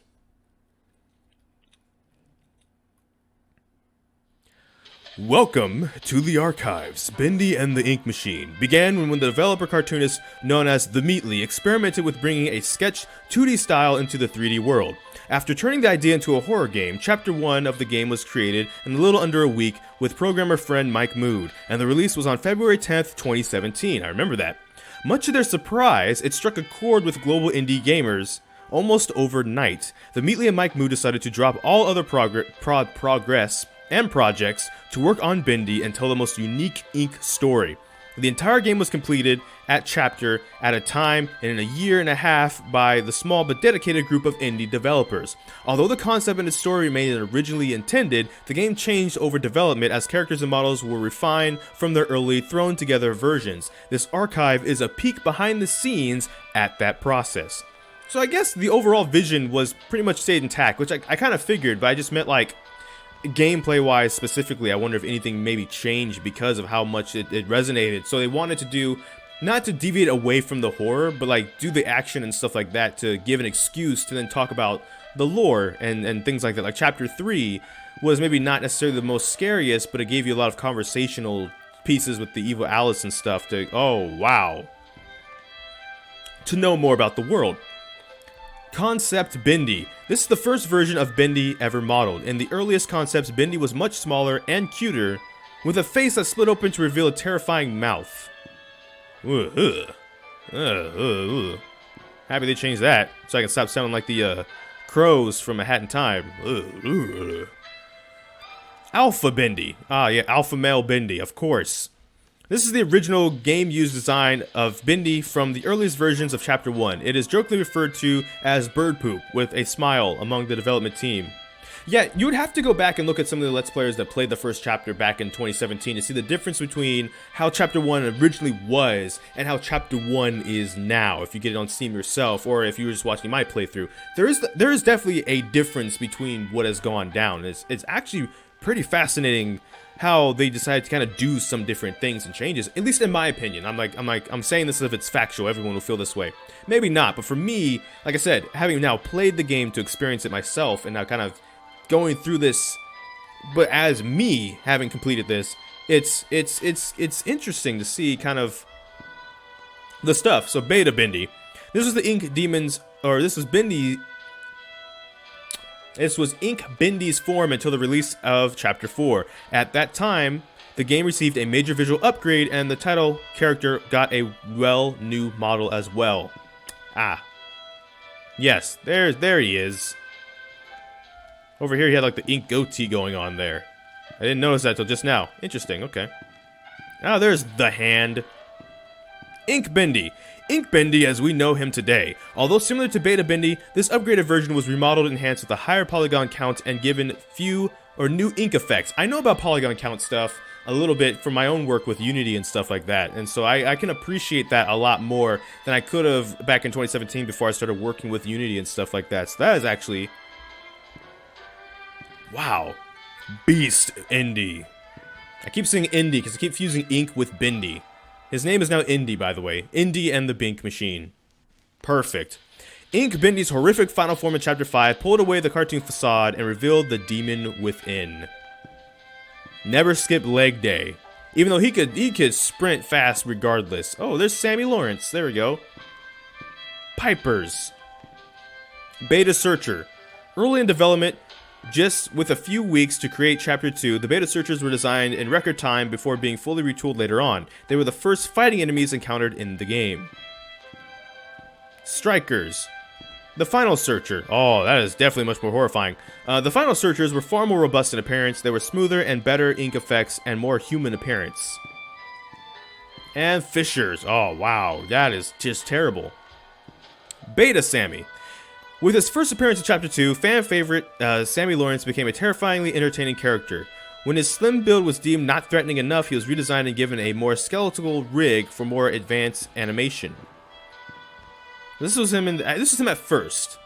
Welcome to the archives. Bendy and the Ink Machine began when the developer cartoonist known as The Meatly experimented with bringing a sketch 2D style into the 3D world. After turning the idea into a horror game, Chapter 1 of the game was created in a little under a week with programmer friend Mike Mood, and the release was on February 10th, 2017. I remember that. Much to their surprise, it struck a chord with global indie gamers almost overnight. The Meatly and Mike Mood decided to drop all other progress and projects to work on Bendy and tell the most unique Ink story. The entire game was completed at chapter at a time and in a year and a half by the small but dedicated group of indie developers. Although the concept and its story remained as originally intended, the game changed over development as characters and models were refined from their early thrown together versions. This archive is a peek behind the scenes at that process. So I guess the overall vision was pretty much stayed intact, which I kind of figured, but I just meant like, gameplay wise specifically, I wonder if anything maybe changed because of how much it resonated. So they wanted to do, not to deviate away from the horror, but like do the action and stuff like that to give an excuse to then talk about the lore and things like that. Like chapter 3 was maybe not necessarily the most scariest, but it gave you a lot of conversational pieces with the evil Alice and stuff to, oh wow, to know more about the world. Concept Bendy. This is the first version of Bendy ever modeled. In the earliest concepts, Bendy was much smaller and cuter, with a face that split open to reveal a terrifying mouth. Happy they changed that, so I can stop sounding like the crows from A Hat in Time. Alpha Bendy. Ah, yeah, Alpha Male Bendy, of course. This is the original game-used design of Bendy from the earliest versions of Chapter 1. It is jokingly referred to as bird poop, with a smile among the development team. Yeah, you would have to go back and look at some of the Let's Players that played the first chapter back in 2017 to see the difference between how Chapter 1 originally was and how Chapter 1 is now, if you get it on Steam yourself, or if you were just watching my playthrough. There is definitely a difference between what has gone down. It's actually pretty fascinating how they decided to kind of do some different things and changes, at least in my opinion. I'm saying this as if it's factual, everyone will feel this way. Maybe not, but for me, like I said, having now played the game to experience it myself, and now kind of going through this, but as me having completed this, it's interesting to see kind of the stuff. So Beta Bendy. This was the Ink Demons, or this was Bendy. This was Ink Bendy's form until the release of Chapter 4. At that time, the game received a major visual upgrade, and the title character got a new model as well. Ah. Yes, there he is. Over here, he had like the ink goatee going on there. I didn't notice that till just now. Interesting, okay. Ah, there's the hand. Ink Bendy. Ink Bendy as we know him today. Although similar to Beta Bendy, this upgraded version was remodeled and enhanced with a higher polygon count and given few or new ink effects. I know about polygon count stuff a little bit from my own work with Unity and stuff like that, and so I can appreciate that a lot more than I could have back in 2017 before I started working with Unity and stuff like that. So that is actually, wow, beast Indy. I keep saying Indy because I keep fusing ink with Bendy. His name is now Indy, by the way. Indy and the Bink Machine. Perfect. Ink Bendy's horrific final form in Chapter 5 pulled away the cartoon facade and revealed the demon within. Never skip leg day. Even though he could sprint fast regardless. Oh, there's Sammy Lawrence. There we go. Pipers. Beta Searcher. Early in development, just with a few weeks to create Chapter 2, the Beta Searchers were designed in record time before being fully retooled later on. They were the first fighting enemies encountered in the game. Strikers. The Final Searcher. Oh, that is definitely much more horrifying. The Final Searchers were far more robust in appearance. They were smoother and better ink effects and more human appearance. And Fishers. Oh, wow. That is just terrible. Beta Sammy. With his first appearance in Chapter 2, fan favorite Sammy Lawrence became a terrifyingly entertaining character. When his slim build was deemed not threatening enough, he was redesigned and given a more skeletal rig for more advanced animation. This was him at first,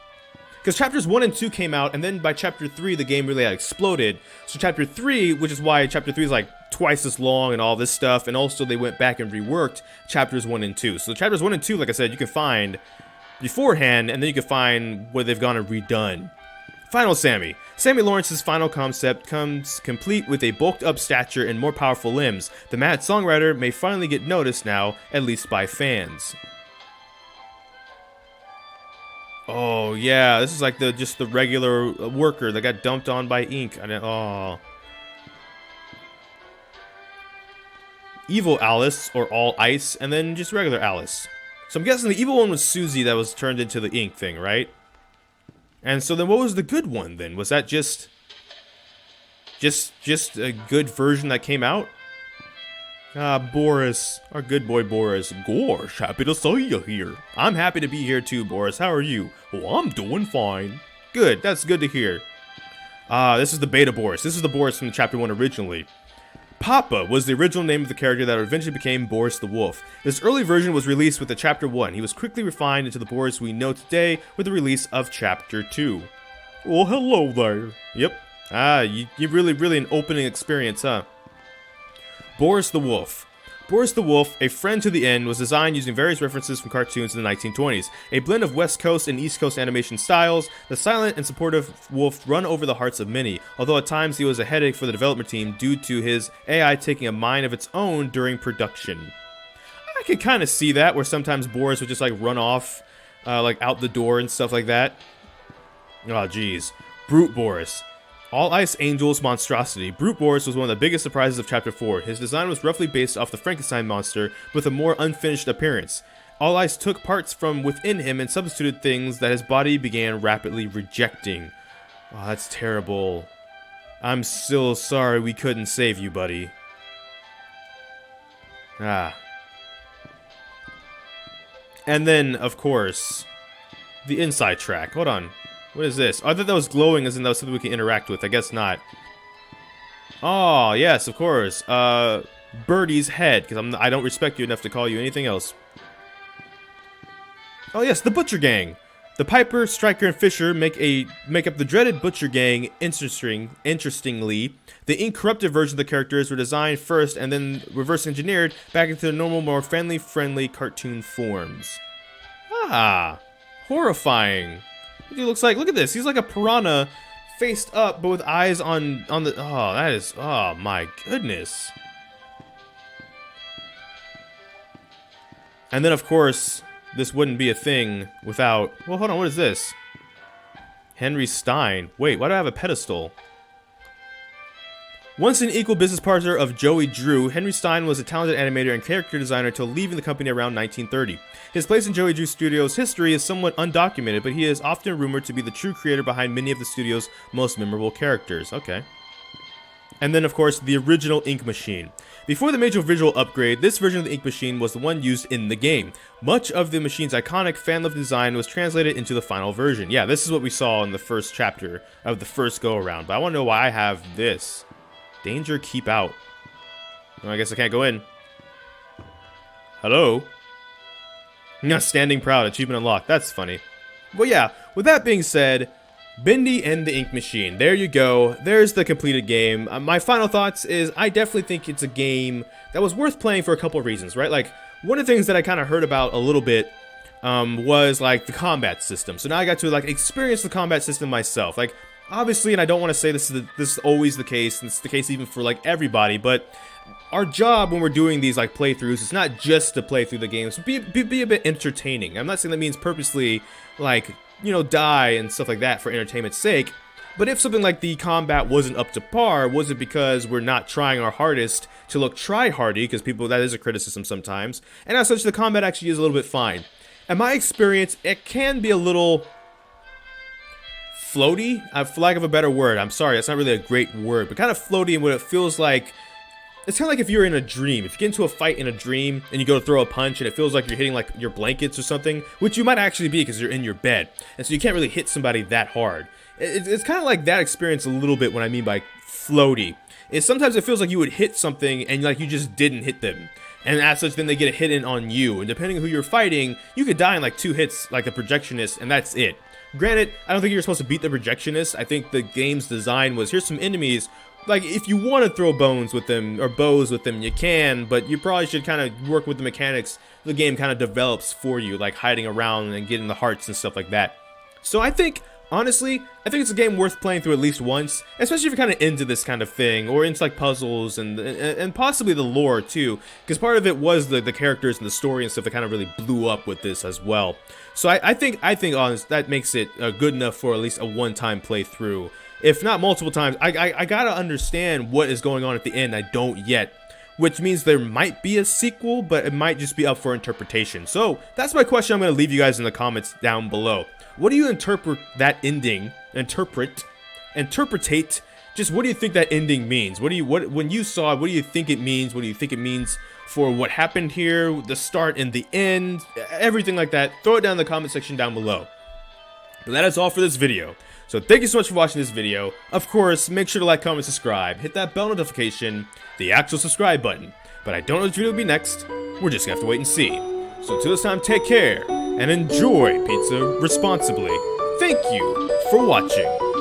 because Chapters 1 and 2 came out, and then by Chapter 3 the game really exploded. So Chapter 3, which is why Chapter 3 is like twice as long and all this stuff, and also they went back and reworked Chapters 1 and 2. So Chapters 1 and 2, like I said, you can find beforehand, and then you can find where they've gone and redone. Final Sammy. Sammy Lawrence's final concept comes complete with a bulked up stature and more powerful limbs. The mad songwriter may finally get noticed now, at least by fans. Oh yeah, this is like just the regular worker that got dumped on by ink. Oh. Evil Alice, or All Ice, and then just regular Alice. So I'm guessing the evil one was Susie that was turned into the ink thing, right? And so then what was the good one then? Was that just a good version that came out? Ah, Boris. Our good boy Boris. Gosh, happy to see you here. I'm happy to be here too, Boris. How are you? Oh, I'm doing fine. Good, that's good to hear. This is the beta Boris. This is the Boris from Chapter 1 originally. Papa was the original name of the character that eventually became Boris the Wolf. This early version was released with the Chapter 1. He was quickly refined into the Boris we know today with the release of Chapter 2. Oh, hello there. Yep. You really an opening experience, huh? Boris the Wolf. Boris the Wolf, a friend to the end, was designed using various references from cartoons in the 1920s. A blend of West Coast and East Coast animation styles, the silent and supportive wolf run over the hearts of many, although at times he was a headache for the development team due to his AI taking a mind of its own during production. I could kind of see that, where sometimes Boris would just like run off, like out the door and stuff like that. Oh geez. Brute Boris. All Ice Angel's monstrosity. Brute Boris was one of the biggest surprises of Chapter 4. His design was roughly based off the Frankenstein monster, with a more unfinished appearance. All Ice took parts from within him and substituted things that his body began rapidly rejecting. Oh, that's terrible. I'm still sorry we couldn't save you, buddy. Ah. And then, of course, the inside track. Hold on. What is this? Oh, I thought that was glowing as in that was something we can interact with. I guess not. Oh, yes, of course. Birdie's head, because I don't respect you enough to call you anything else. Oh, yes, the Butcher Gang. The Piper, Striker, and Fisher make up the dreaded Butcher Gang. Interestingly, the incorrupted version of the characters were designed first and then reverse engineered back into their normal, more family-friendly cartoon forms. Ah, horrifying. He looks like, look at this, he's like a piranha faced up but with eyes on the, oh, that is, oh my goodness. And then of course this wouldn't be a thing without, well, hold on, what is this? Henry Stein. Wait, why do I have a pedestal? Once an equal business partner of Joey Drew, Henry Stein was a talented animator and character designer until leaving the company around 1930. His place in Joey Drew Studios' history is somewhat undocumented, but he is often rumored to be the true creator behind many of the studio's most memorable characters. Okay. and then of course the original ink machine. Before the major visual upgrade, this version of the ink machine was the one used in the game. Much of the machine's iconic fan-loved design was translated into the final version. Yeah, this is what we saw in the first chapter of the first go-around, but I want to know why I have this. Danger, keep out. Well, I guess I can't go in. Hello? No, standing proud, achievement unlocked. That's funny. But yeah, with that being said, Bendy and the Ink Machine. There you go. There's the completed game. My final thoughts is I definitely think it's a game that was worth playing for a couple of reasons, right? Like, one of the things that I kind of heard about a little bit was, like, the combat system. So now I got to, like, experience the combat system myself. Like, obviously, and I don't want to say this is always the case, and it's the case even for, like, everybody, but our job when we're doing these, like, playthroughs is not just to play through the games. Be a bit entertaining. I'm not saying that means purposely, like, you know, die and stuff like that for entertainment's sake. But if something like the combat wasn't up to par, was it because we're not trying our hardest to look try-hardy? Because people, that is a criticism sometimes. And as such, the combat actually is a little bit fine. In my experience, it can be a little floaty, for lack of a better word. I'm sorry, that's not really a great word, but kind of floaty in what it feels like. It's kind of like if you're in a dream. If you get into a fight in a dream and you go to throw a punch and it feels like you're hitting like your blankets or something, which you might actually be because you're in your bed. And so you can't really hit somebody that hard. It's kind of like that experience a little bit when I mean by floaty. Is sometimes it feels like you would hit something and like you just didn't hit them. And as such, then they get a hit in on you. And depending on who you're fighting, you could die in like 2 hits like the projectionist, and that's it. Granted, I don't think you're supposed to beat the projectionist. I think the game's design was, here's some enemies. Like, if you want to throw bones with them, or bows with them, you can, but you probably should kind of work with the mechanics the game kind of develops for you, like hiding around and getting the hearts and stuff like that. So I think, honestly, I think it's a game worth playing through at least once, especially if you're kind of into this kind of thing, or into like puzzles and possibly the lore too, because part of it was the characters and the story and stuff that kind of really blew up with this as well. So I think honestly, that makes it good enough for at least a one-time playthrough. If not multiple times. I gotta understand what is going on at the end. I don't yet. Which means there might be a sequel, but it might just be up for interpretation. So, that's my question I'm gonna leave you guys in the comments down below. What do you interpret that ending? Interpretate? Just what do you think that ending means? When you saw it, what do you think it means? What do you think it means for what happened here? The start and the end? Everything like that. Throw it down in the comment section down below. But that is all for this video. So thank you so much for watching this video. Of course, make sure to like, comment, subscribe, hit that bell notification, the actual subscribe button. But I don't know which video will be next. We're just gonna have to wait and see. So until this time, take care and enjoy pizza responsibly. Thank you for watching.